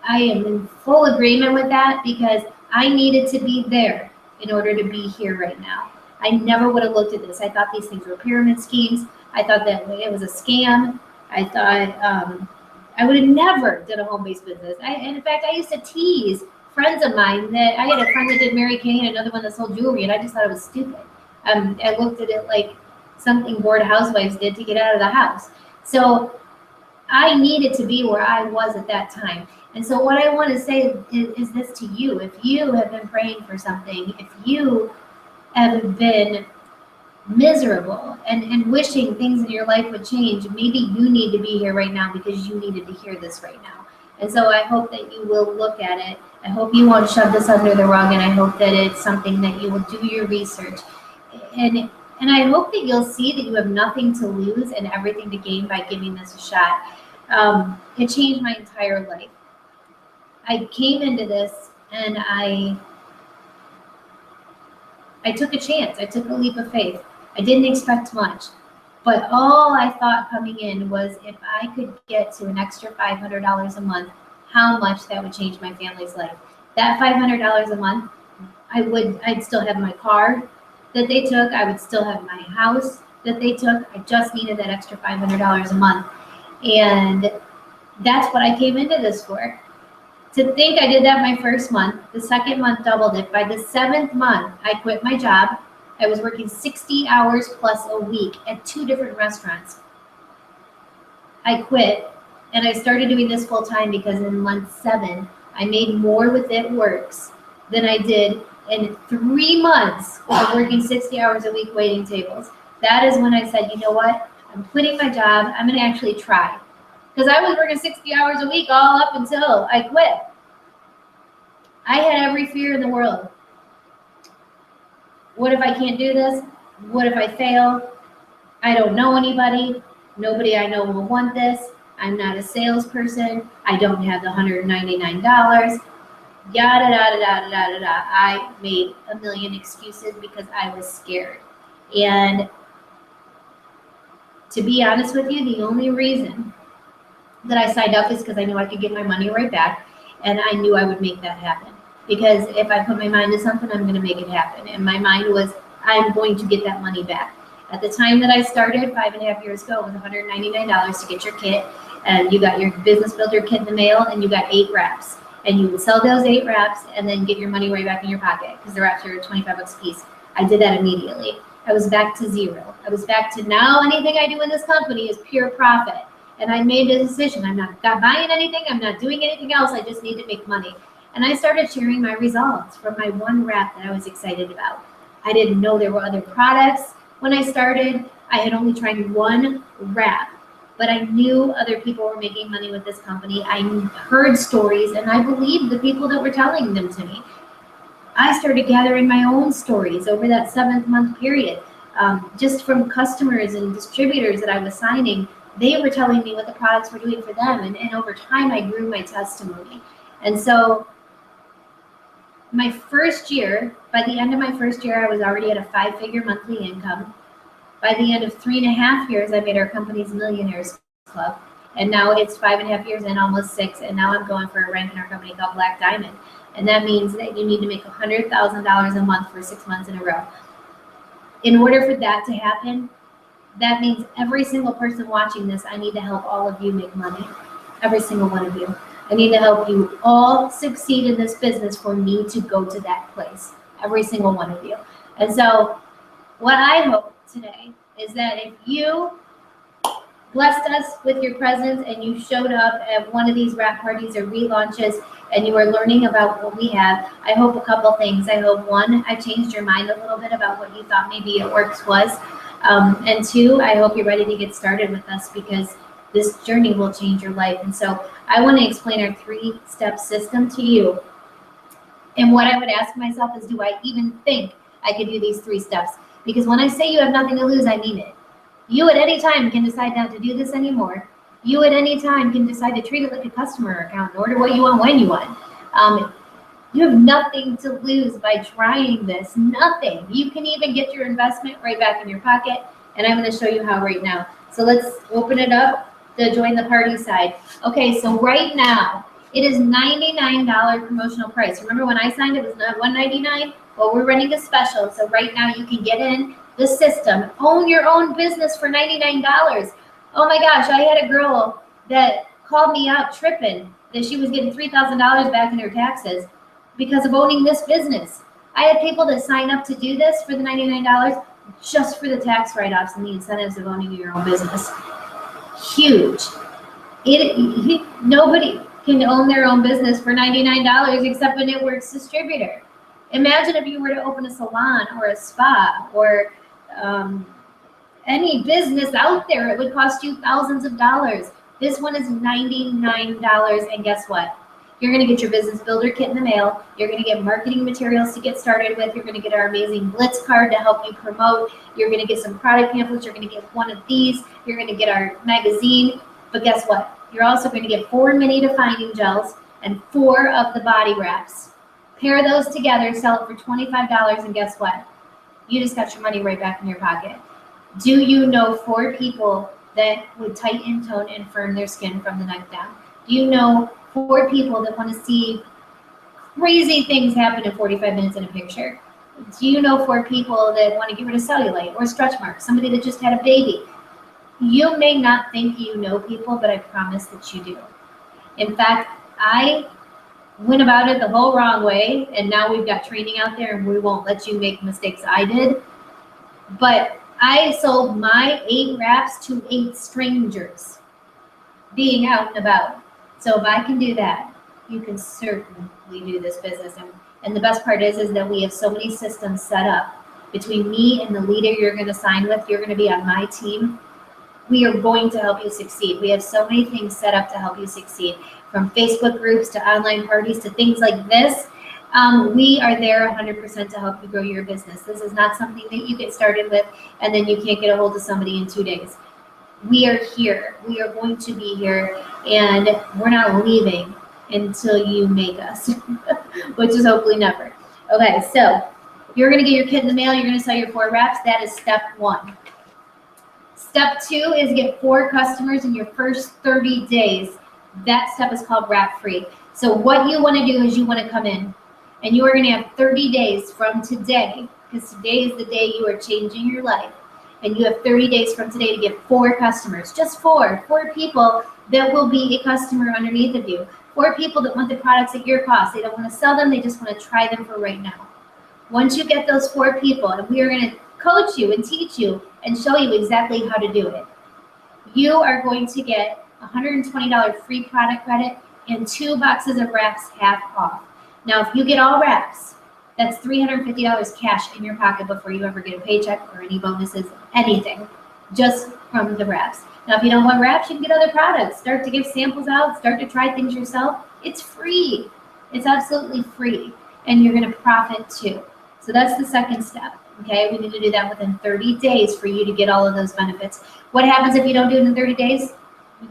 am in full agreement with that, because I needed to be there in order to be here right now. I never would have looked at this. I thought these things were pyramid schemes. I thought that it was a scam. I thought I would have never done a home-based business. And in fact, I used to tease friends of mine that I had a friend that did Mary Kay and another one that sold jewelry, and I just thought it was stupid. I looked at it like something bored housewives did to get out of the house. So I needed to be where I was at that time. And so what I want to say is this to you. If you have been praying for something, if you have been miserable and wishing things in your life would change, maybe you need to be here right now because you needed to hear this right now. And so I hope that you will look at it. I hope you won't shove this under the rug, and I hope that it's something that you will do your research. And I hope that you'll see that you have nothing to lose and everything to gain by giving this a shot. It changed my entire life. I came into this and I took a chance. I took a leap of faith. I didn't expect much, but all I thought coming in was if I could get to an extra $500 a month, how much that would change my family's life. That $500 a month, I'd still have my car that they took. I would still have my house that they took. I just needed that extra $500 a month. And that's what I came into this for. To think I did that my first month, the second month doubled it. By the 7th month, I quit my job. I was working 60 hours plus a week at 2 different restaurants. I quit and I started doing this full time because in month 7, I made more with It Works than I did in 3 months of working 60 hours a week waiting tables. That is when I said, you know what? I'm quitting my job. I'm going to actually try. Because I was working 60 hours a week all up until I quit. I had every fear in the world. What if I can't do this? What if I fail? I don't know anybody. Nobody I know will want this. I'm not a salesperson. I don't have the $199. Yada, yada, yada, yada, yada. I made a million excuses because I was scared. And to be honest with you, the only reason that I signed up is because I knew I could get my money right back, and I knew I would make that happen. Because if I put my mind to something, I'm going to make it happen. And my mind was, I'm going to get that money back. At the time that I started 5.5 years ago, it was $199 to get your kit, and you got your business builder kit in the mail, and you got 8 wraps. And you would sell those 8 wraps and then get your money right back in your pocket because the wraps are $25 a piece. I did that immediately. I was back to zero. I was back to now anything I do in this company is pure profit. And I made a decision. I'm not buying anything. I'm not doing anything else. I just need to make money. And I started sharing my results from my 1 wrap that I was excited about. I didn't know there were other products. When I started, I had only tried 1 wrap but I knew other people were making money with this company. I heard stories, and I believed the people that were telling them to me. I started gathering my own stories over that 7-month period, just from customers and distributors that I was signing. They were telling me what the products were doing for them, and over time I grew my testimony. And so my first year, by the end of my first year, I was already at a 5-figure monthly income. By the end of 3.5 years, I made our company's Millionaires Club. And now it's 5.5 years in, almost 6, and now I'm going for a rank in our company called Black Diamond. And that means that you need to make $100,000 a month for 6 months in a row. In order for that to happen, that means every single person watching this, I need to help all of you make money. Every single one of you. I need to help you all succeed in this business for me to go to that place. Every single one of you. And so what I hope today is that if you blessed us with your presence and you showed up at one of these wrap parties or relaunches and you are learning about what we have, I hope a couple things. I hope, one, I changed your mind a little bit about what you thought maybe It Works was. And 2, I hope you're ready to get started with us, because this journey will change your life. And so I want to explain our 3-step system to you. And what I would ask myself is, do I even think I could do these 3 steps? Because when I say you have nothing to lose, I mean it. You at any time can decide not to do this anymore. You at any time can decide to treat it like a customer account and order what you want when you want. You have nothing to lose by trying this. Nothing. You can even get your investment right back in your pocket. And I'm going to show you how right now. So let's open it up. The join the party side. Okay, so right now it is $99 promotional price. Remember when I signed it was not $199? Well, we're running a special, so right now you can get in the system, own your own business for $99. Oh my gosh, I had a girl that called me out tripping that she was getting $3,000 back in her taxes because of owning this business. I had people that sign up to do this for the $99 just for the tax write-offs and the incentives of owning your own business. Huge. Nobody can own their own business for $99 except an It Works distributor. Imagine if you were to open a salon or a spa or any business out there, it would cost you thousands of dollars. This one is $99, and guess what? You're going to get your business builder kit in the mail. You're going to get marketing materials to get started with. You're going to get our amazing Blitz card to help you promote. You're going to get some product pamphlets. You're going to get one of these. You're going to get our magazine. But guess what? You're also going to get 4 mini defining gels and 4 of the body wraps. Pair those together, sell it for $25, and guess what? You just got your money right back in your pocket. Do you know 4 people that would tighten, tone, and firm their skin from the neck down? Do you know 4 people that want to see crazy things happen in 45 minutes in a picture? Do you know 4 people that want to get rid of cellulite or stretch marks? Somebody that just had a baby? You may not think you know people, but I promise that you do. In fact, I went about it the whole wrong way, and now we've got training out there, and we won't let you make mistakes I did. But I sold my 8 wraps to 8 strangers being out and about. So if I can do that, you can certainly do this business. And the best part is that we have so many systems set up between me and the leader you're going to sign with. You're going to be on my team. We are going to help you succeed. We have so many things set up to help you succeed, from Facebook groups to online parties to things like this. We are there 100% to help you grow your business. This is not something that you get started with and then you can't get a hold of somebody in 2 days. We are here. We are going to be here, and we're not leaving until you make us, which is hopefully never. Okay, so you're going to get your kit in the mail. You're going to sell your 4 wraps. That is step 1. Step 2 is get 4 customers in your first 30 days. That step is called wrap free. So what you want to do is you want to come in, and you are going to have 30 days from today, because today is the day you are changing your life. And you have 30 days from today to get 4 customers, just 4 people that will be a customer underneath of you. 4 people that want the products at your cost. They don't want to sell them, they just want to try them for right now. Once you get those 4 people, and we are going to coach you and teach you and show you exactly how to do it, you are going to get $120 free product credit and 2 boxes of wraps half off. Now, if you get all wraps, that's $350 cash in your pocket before you ever get a paycheck or any bonuses, anything. just from the wraps. Now, if you don't want wraps, you can get other products. Start to give samples out, start to try things yourself. It's free. It's absolutely free, and you're gonna profit too. So that's the second step, okay? We need to do that within 30 days for you to get all of those benefits. What happens if you don't do it in 30 days?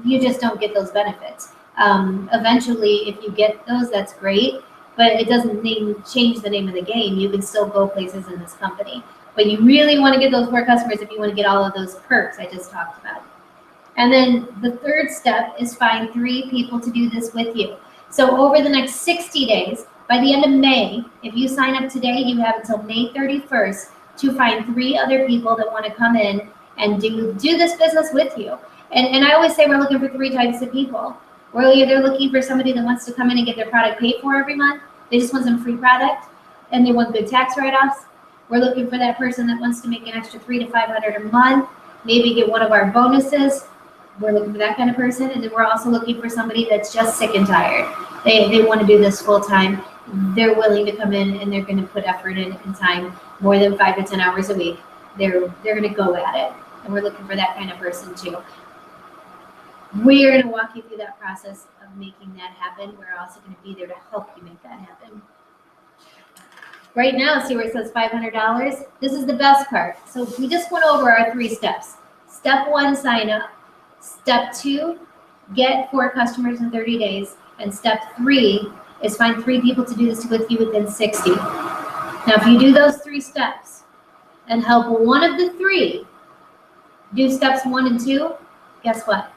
You just don't get those benefits. Eventually, if you get those, that's great, but it doesn't change the name of the game. You can still go places in this company. But you really want to get those more customers if you want to get all of those perks I just talked about. And then the third step is find 3 people to do this with you. So over the next 60 days, by the end of May, if you sign up today, you have until May 31st to find 3 other people that want to come in and do this business with you. And I always say we're looking for 3 types of people. We're either looking for somebody that wants to come in and get their product paid for every month. They just want some free product and they want good tax write-offs. We're looking for that person that wants to make an extra $300 to $500 a month, maybe get one of our bonuses. We're looking for that kind of person. And then we're also looking for somebody that's just sick and tired. They want to do this full time. They're willing to come in and they're going to put effort in and time, more than 5 to 10 hours a week. They're going to go at it. And we're looking for that kind of person too. We are going to walk you through that process of making that happen. We're also going to be there to help you make that happen. Right now, see where it says $500? This is the best part. So we just went over our 3 steps. Step 1, sign up. Step 2, get 4 customers in 30 days. And step 3 is find 3 people to do this with you within 60. Now, if you do those 3 steps and help one of the 3 do steps 1 and 2, guess what?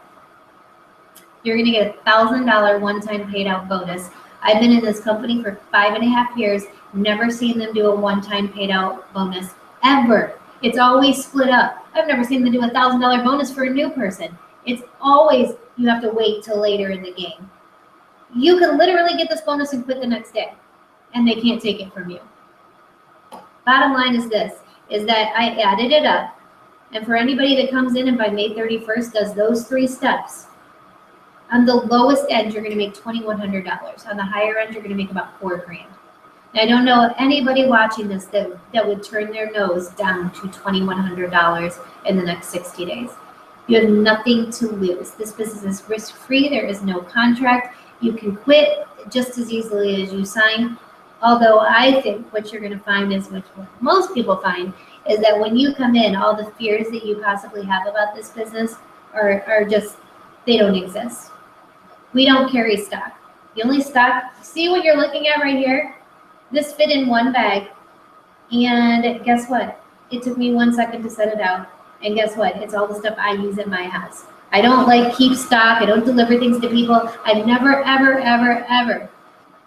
You're going to get a $1,000 one-time paid out bonus. I've been in this company for 5.5 years, never seen them do a one-time paid out bonus ever. It's always split up. I've never seen them do a $1,000 bonus for a new person. It's always, you have to wait till later in the game. You can literally get this bonus and quit the next day, and they can't take it from you. Bottom line is this, is that I added it up, and for anybody that comes in and by May 31st does those 3 steps, on the lowest end, you're going to make $2,100. On the higher end, you're going to make about $4,000. Now, I don't know anybody watching this that would turn their nose down to $2,100 in the next 60 days. You have nothing to lose. This business is risk-free. There is no contract. You can quit just as easily as you sign. Although I think what you're going to find is, what most people find, is that when you come in, all the fears that you possibly have about this business are just, they don't exist. We don't carry stock. The only stock, see what you're looking at right here? This fit in 1 bag. And guess what? It took me 1 second to set it out. And guess what? It's all the stuff I use in my house. I don't keep stock. I don't deliver things to people. I've never, ever, ever, ever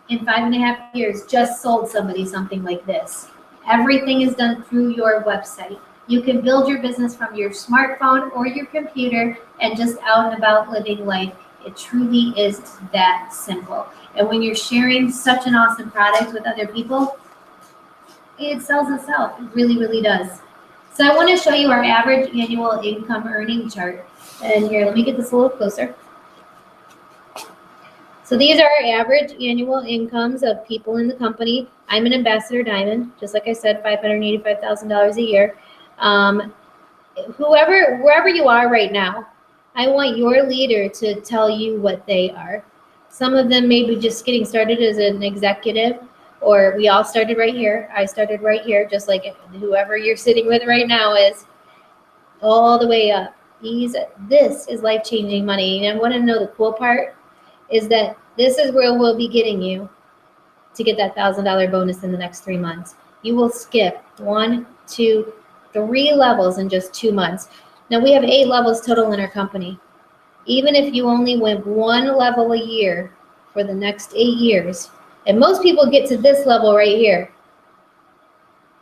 in 5.5 years just sold somebody something like this. Everything is done through your website. You can build your business from your smartphone or your computer and just out and about living life. It truly is that simple. And when you're sharing such an awesome product with other people, it sells itself. It really, really does. So I want to show you our average annual income earning chart. And here, let me get this a little closer. So these are our average annual incomes of people in the company. I'm an Ambassador Diamond, just like I said, $585,000 a year. Wherever you are right now, I want your leader to tell you what they are. Some of them may be just getting started as an executive, or we all started right here. I started right here, just like whoever you're sitting with right now is, all the way up. This is life-changing money. And I want to know the cool part is that this is where we'll be getting you to get that $1,000 bonus in the next 3 months. You will skip 1, 2, 3 levels in just 2 months. Now, we have 8 levels total in our company. Even if you only went 1 level a year for the next 8 years, and most people get to this level right here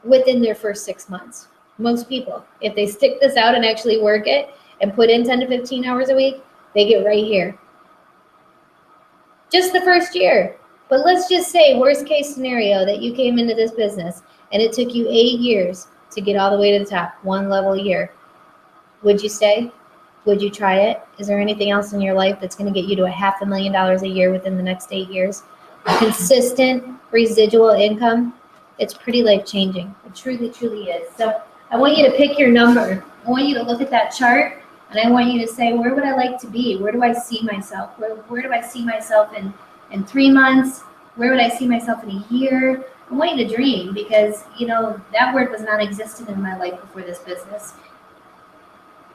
within their first 6 months. Most people, if they stick this out and actually work it and put in 10 to 15 hours a week, they get right here. Just the first year. But let's just say, worst case scenario, that you came into this business and it took you 8 years to get all the way to the top, 1 level a year. Would you stay? Would you try it? Is there anything else in your life that's going to get you to $500,000 a year within the next 8 years? Consistent residual income. It's pretty life-changing. It truly, truly is. So I want you to pick your number. I want you to look at that chart, and I want you to say, where would I like to be? Where do I see myself? Where do I see myself in 3 months? Where would I see myself in a year? I want you to dream, because, you know, that word was non-existent in my life before this business.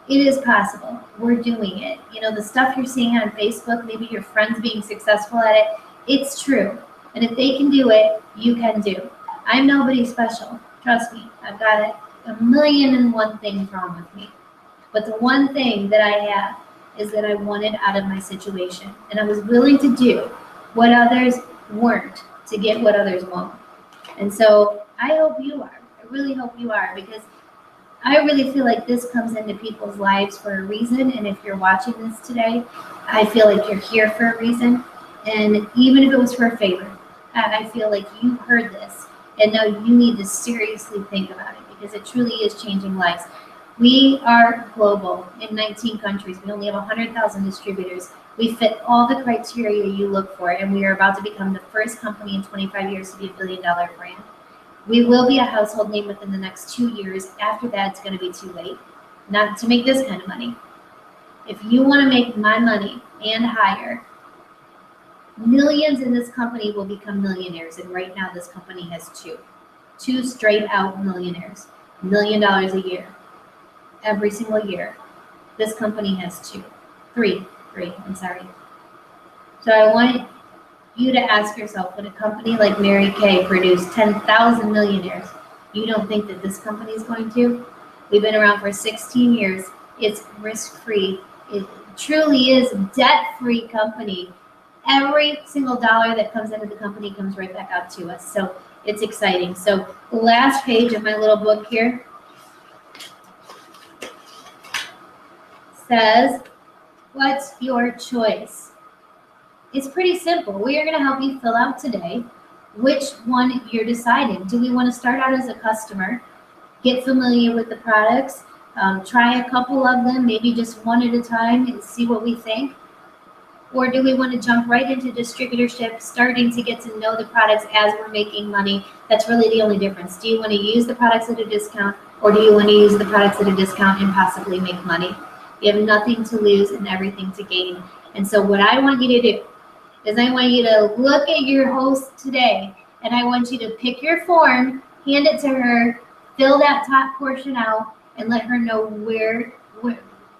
It is possible. We're doing it. You know, the stuff you're seeing on Facebook, maybe your friends being successful at it, it's true. And if they can do it, you can do. I'm nobody special. Trust me. I've got a million and one things wrong with me. But the one thing that I have is that I wanted out of my situation. And I was willing to do what others weren't to get what others won't. And so I hope you are. I really hope you are, because I really feel like this comes into people's lives for a reason. And if you're watching this today, I feel like you're here for a reason. And even if it was for a favor, I feel like you heard this and now you need to seriously think about it, because it truly is changing lives. We are global in 19 countries. We only have 100,000 distributors. We fit all the criteria you look for, and we are about to become the first company in 25 years to be $1 billion brand. We will be a household name within the next 2 years. After that, it's going to be too late. Not to make this kind of money. If you want to make my money and higher, millions in this company will become millionaires. And right now, this company has two straight out millionaires, $1 million a year, every single year. This company has three. I'm sorry. So I want you to ask yourself, when a company like Mary Kay produced 10,000 millionaires, you don't think that this company is going to? We've been around for 16 years. It's risk-free. It truly is a debt-free company. Every single dollar that comes into the company comes right back out to us. So it's exciting. So the last page of my little book here says, what's your choice? It's pretty simple. We are going to help you fill out today which one you're deciding. Do we want to start out as a customer, get familiar with the products, try a couple of them, maybe just one at a time, and see what we think? Or do we want to jump right into distributorship, starting to get to know the products as we're making money? That's really the only difference. Do you want to use the products at a discount, or do you want to use the products at a discount and possibly make money? You have nothing to lose and everything to gain. And so what I want you to do is I want you to look at your host today, and I want you to pick your form, hand it to her, fill that top portion out, and let her know where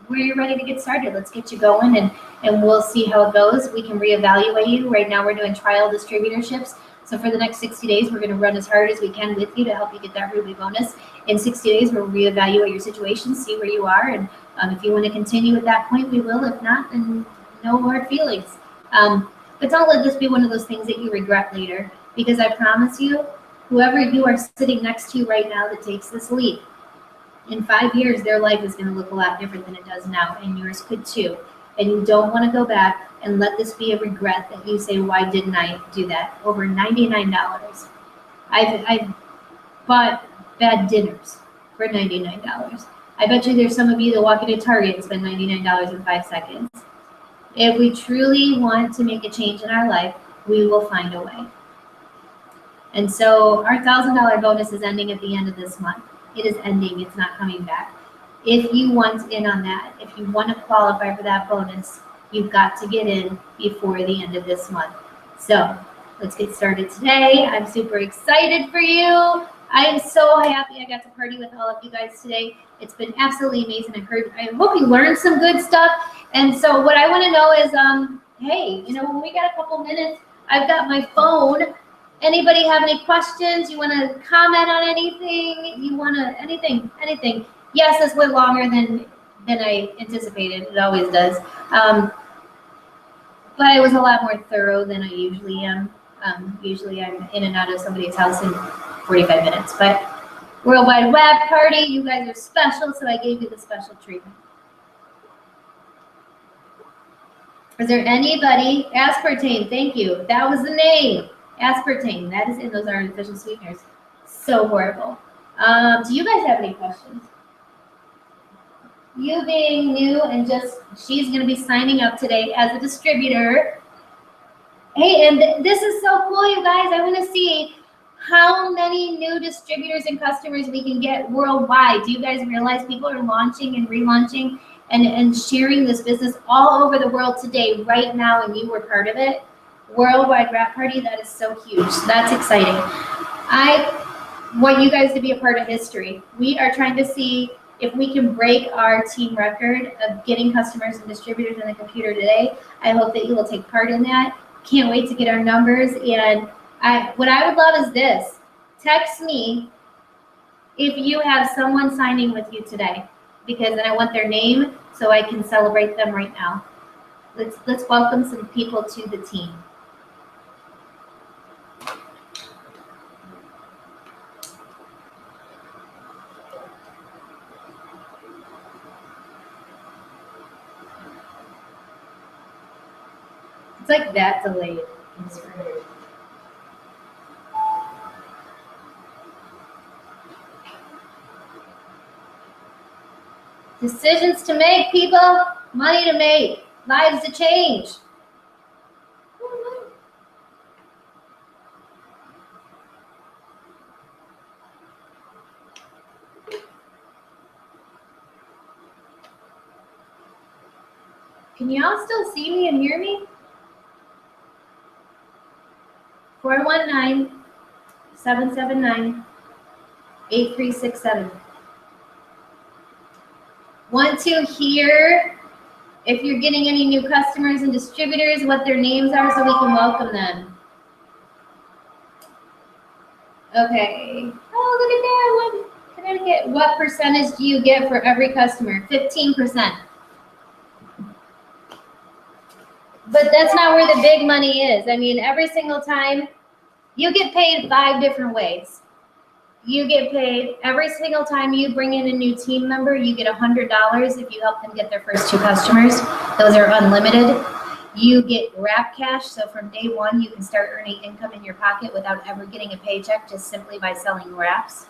you're ready to get started. Let's get you going, and we'll see how it goes. We can reevaluate you. Right now we're doing trial distributorships. So for the next 60 days, we're going to run as hard as we can with you to help you get that Ruby bonus. In 60 days, we'll reevaluate your situation, see where you are, and if you want to continue at that point, we will. If not, then no hard feelings. But don't let this be one of those things that you regret later, because I promise you, whoever you are sitting next to right now that takes this leap, in 5 years, their life is going to look a lot different than it does now, and yours could too. And you don't want to go back and let this be a regret that you say, why didn't I do that? Over $99. I've bought bad dinners for $99. I bet you there's some of you that walk into Target and spend $99 in 5 seconds. If we truly want to make a change in our life, we will find a way. And so our $1,000 bonus is ending at the end of this month. It is ending. It's not coming back. If you want in on that, if you want to qualify for that bonus, you've got to get in before the end of this month. So let's get started today. I'm super excited for you. I am so happy I got to party with all of you guys today. It's been absolutely amazing. I hope you learned some good stuff. And so what I want to know is, hey, when we got a couple minutes, I've got my phone. Anybody have any questions? You want to comment on anything? You want to, anything? Yes, this went longer than I anticipated. It always does. But it was a lot more thorough than I usually am. Usually I'm in and out of somebody's house in 45 minutes. But Worldwide Web Party, you guys are special, so I gave you the special treatment. Is there anybody? Aspartame, thank you. That was the name. Aspartame, that is in those artificial sweeteners. So horrible. Do you guys have any questions? You being new and she's going to be signing up today as a distributor. Hey, and this is so cool, you guys. I want to see how many new distributors and customers we can get worldwide. Do you guys realize people are launching and relaunching and sharing this business all over the world today, right now, and you were part of it? Worldwide wrap party, that is so huge. That's exciting. I want you guys to be a part of history. We are trying to see if we can break our team record of getting customers and distributors in the computer today. I hope that you will take part in that. Can't wait to get our numbers. And what I would love is this. Text me if you have someone signing with you today, because then I want their name so I can celebrate them right now. Let's welcome some people to the team. It's like that delayed. It's weird. Decisions to make, people. Money to make. Lives to change. Can y'all still see me and hear me? 419-779-8367. Want to hear if you're getting any new customers and distributors, what their names are so we can welcome them. Okay. Oh, look at that one. Connecticut. What percentage do you get for every customer? 15%. But that's not where the big money is. I mean, every single time you get paid 5 different ways. You get paid every single time you bring in a new team member, you get $100 if you help them get their first 2 customers. Those are unlimited. You get wrap cash, so from day 1, you can start earning income in your pocket without ever getting a paycheck, just simply by selling wraps.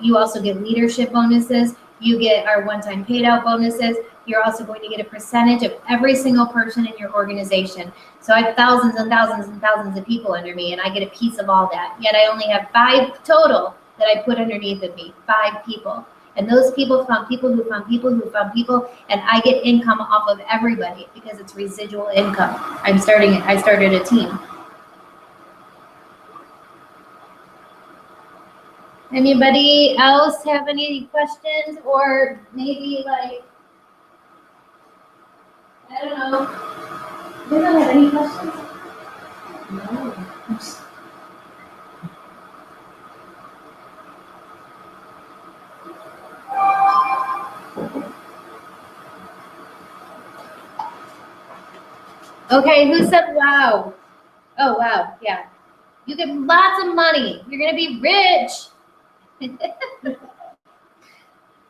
You also get leadership bonuses. You get our one-time paid out bonuses. You're also going to get a percentage of every single person in your organization. So I have thousands and thousands and thousands of people under me, and I get a piece of all that. Yet I only have 5 total that I put underneath of me, 5 people. And those people found people who found people who found people, and I get income off of everybody because it's residual income. I started a team. Anybody else have any questions, or maybe like, I don't know. You don't have any questions? No. Okay, who said wow? Oh, wow, yeah. You get lots of money. You're going to be rich.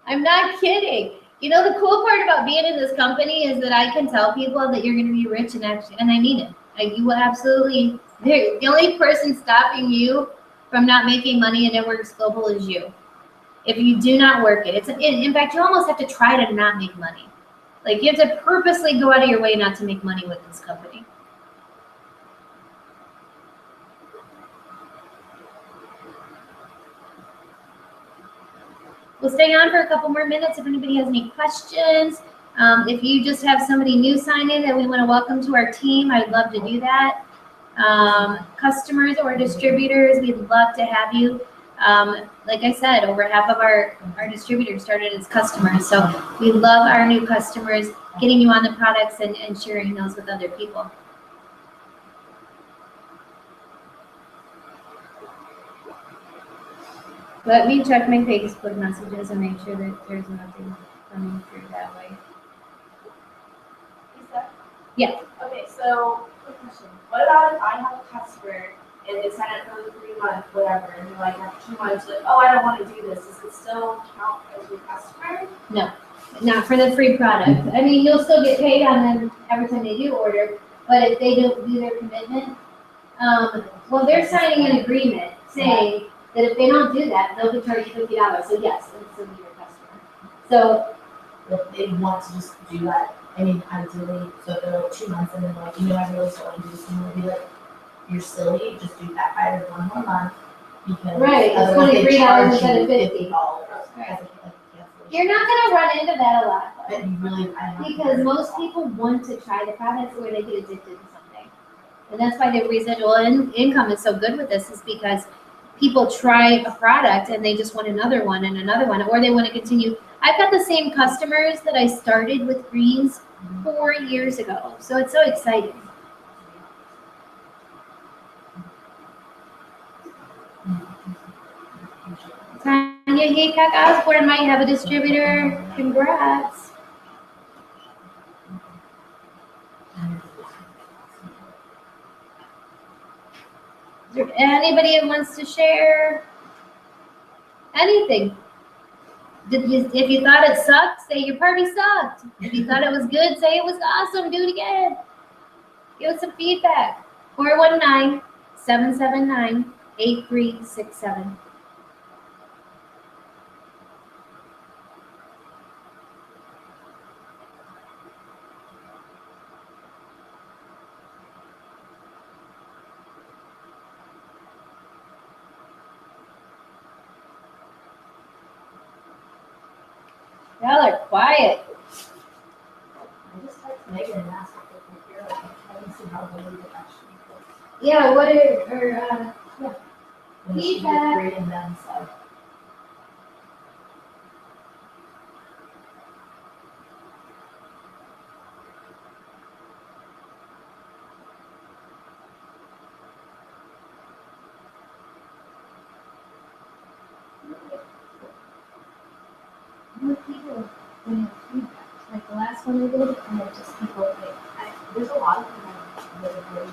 I'm not kidding. You know, the cool part about being in this company is that I can tell people that you're going to be rich, and I mean it. You will absolutely, the only person stopping you from not making money in Networks Global is you. If you do not work it. In fact, you almost have to try to not make money. Like, you have to purposely go out of your way not to make money with this company. We'll stay on for a couple more minutes if anybody has any questions. If you just have somebody new sign in that we want to welcome to our team, I'd love to do that. Customers or distributors, we'd love to have you. Like I said, over half of our distributors started as customers. So we love our new customers, getting you on the products and sharing those with other people. Let me check my Facebook messages and make sure that there's nothing coming through that way. Lisa? Yeah. Okay, so quick question. What about if I have a customer and they sign up for the 3-month, whatever, and they're like after 2 months, like, oh, I don't want to do this. Does it still count as your customer? No, not for the free product. I mean, you'll still get paid on them every time they do order, but if they don't do their commitment, well, they're signing an agreement saying that if they don't do that, they'll be charged $50. So yes, it's still be your customer. So If they want to just do that, I mean, ideally, so if they're like 2 months and then like, I really still want to do this, and we'll be like, you're silly, just do that 5 or 1 more month, Because Right, it's otherwise only they $3 charge instead you of $50. $50 Right. as a cancellation. You're not gonna run into that a lot though. But you really, I have. Because most people want to try the products or they get addicted to something. And that's why the residual income is so good with this, is because people try a product and they just want another one and another one, or they want to continue. I've got the same customers that I started with greens 4 years ago. So it's so exciting. Tanya Haycock Osborne might have a distributor. Congrats. Is there anybody that wants to share anything? If you thought it sucked, say your party sucked. If you thought it was good, say it was awesome. Do it again. Give us some feedback. 419-779-8367. Y'all are quiet. I just texted Megan and asked her if we hear, like, I didn't see how the lead actually goes. Yeah, what are, And she Feedback. grading them, so. more people when have feedback? Like the last one we did, and it just people like, There's a lot of them that are really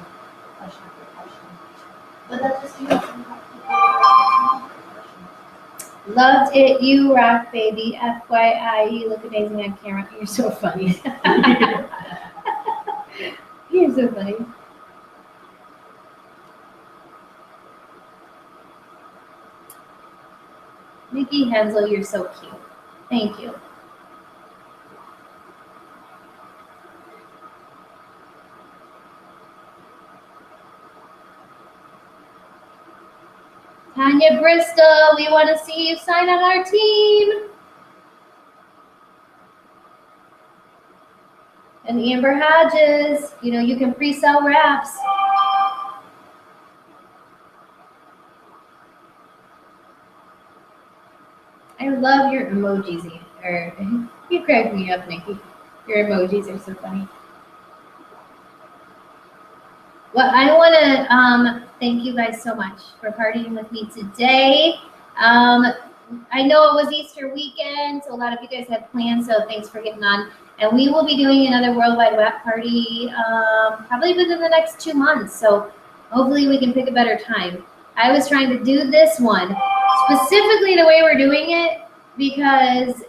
question after question. But that's just you. You have people that are questions. loved it, you rock, baby. FYI, you look amazing on camera. You're so funny. You're so funny. Nikki Hensel, you're so cute. Thank you. Tanya Bristol, we want to see you sign on our team. And Amber Hodges, you know, you can pre-sell wraps. I love your emojis. You crack me up, Nikki. Your emojis are so funny. Well, I want to thank you guys so much for partying with me today. I know it was Easter weekend, so a lot of you guys had plans, so thanks for getting on. And we will be doing another Worldwide Wrap Party probably within the next 2 months, so hopefully we can pick a better time. I was trying to do this one specifically the way we're doing it because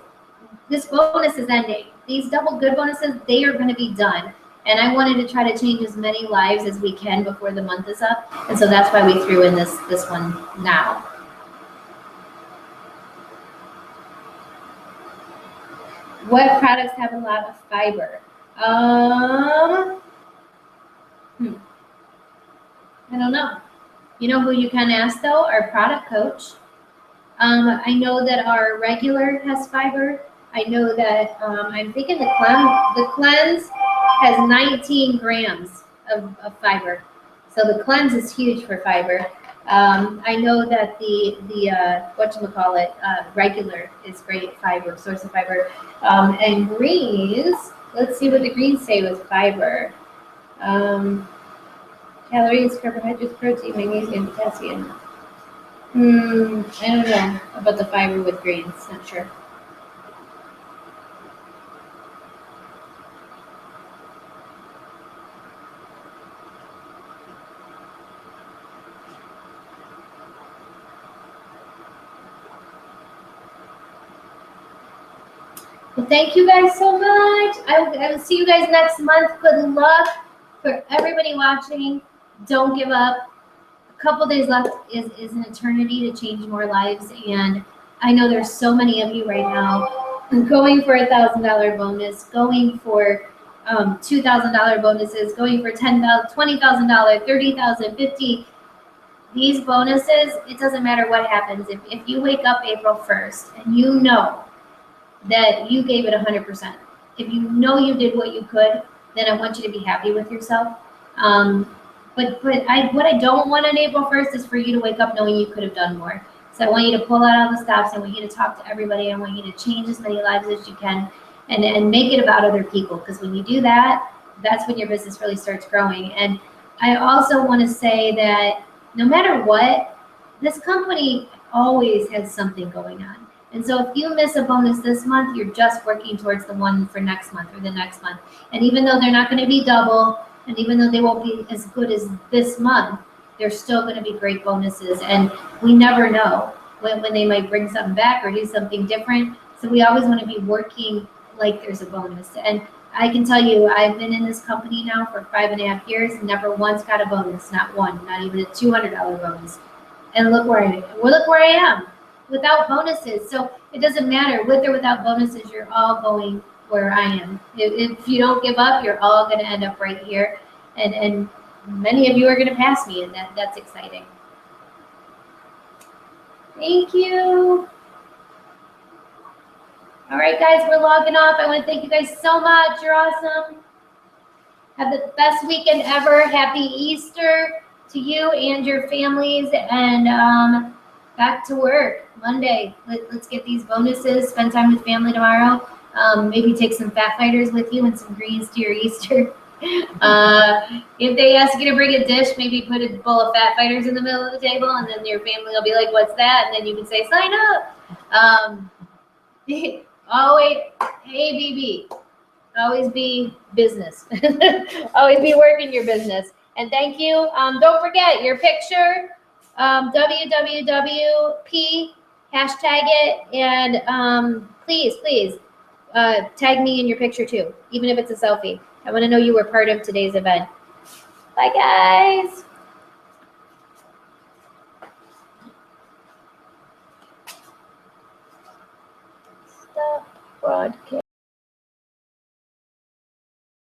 this bonus is ending. These double good bonuses, they are going to be done. And I wanted to try to change as many lives as we can before the month is up. And so that's why we threw in this one now. What products have a lot of fiber? I don't know. You know who you can ask though? Our product coach. I know that our regular has fiber. I know that I'm thinking the cleanse has 19 grams of fiber. So the cleanse is huge for fiber. I know that the whatchamacallit, regular is great fiber, source of fiber. And greens, let's see what the greens say with fiber. Calories, carbohydrates, protein, magnesium, potassium. I don't know about the fiber with greens, not sure. Well, thank you guys so much. I will see you guys next month. Good luck for everybody watching. Don't give up. A couple days left is an eternity to change more lives. And I know there's so many of you right now going for a $1,000 bonus, going for $2,000 bonuses, going for $10,000, $20,000, $30,000, $50,000. these bonuses, it doesn't matter what happens. If you wake up April 1st and you know that you gave it 100%, if you know you did what you could, then I want you to be happy with yourself. But what I don't want on April 1st is for you to wake up knowing you could have done more. So I want you to pull out all the stops. I want you to talk to everybody. I want you to change as many lives as you can and make it about other people. Because when you do that, that's when your business really starts growing. And I also want to say that no matter what, this company always has something going on. And so if you miss a bonus this month, you're just working towards the one for next month or the next month. And even though they're not going to be double, and even though they won't be as good as this month, they're still going to be great bonuses. And we never know when they might bring something back or do something different. So we always want to be working like there's a bonus. And I can tell you, I've been in this company now for 5.5 years and never once got a bonus, not one, not even a $200 bonus. And look where I am without bonuses. So it doesn't matter with or without bonuses, you're all going where I am. If you don't give up, you're all going to end up right here. And many of you are going to pass me, and that's exciting. Thank you. All right, guys, we're logging off. I want to thank you guys so much. You're awesome. Have the best weekend ever. Happy Easter to you and your families. And back to work Monday. Let's get these bonuses. Spend time with family tomorrow. Maybe take some fat fighters with you and some greens to your Easter. If they ask you to bring a dish, maybe put a bowl of fat fighters in the middle of the table, and then your family will be like, "What's that?" And then you can say, "Sign up." Always, hey, BB, always be business. Always be working your business. And thank you. Don't forget your picture, WWWP, hashtag it, and please tag me in your picture too, even if it's a selfie. I want to know you were part of today's event. Bye, guys. Stop broadcast.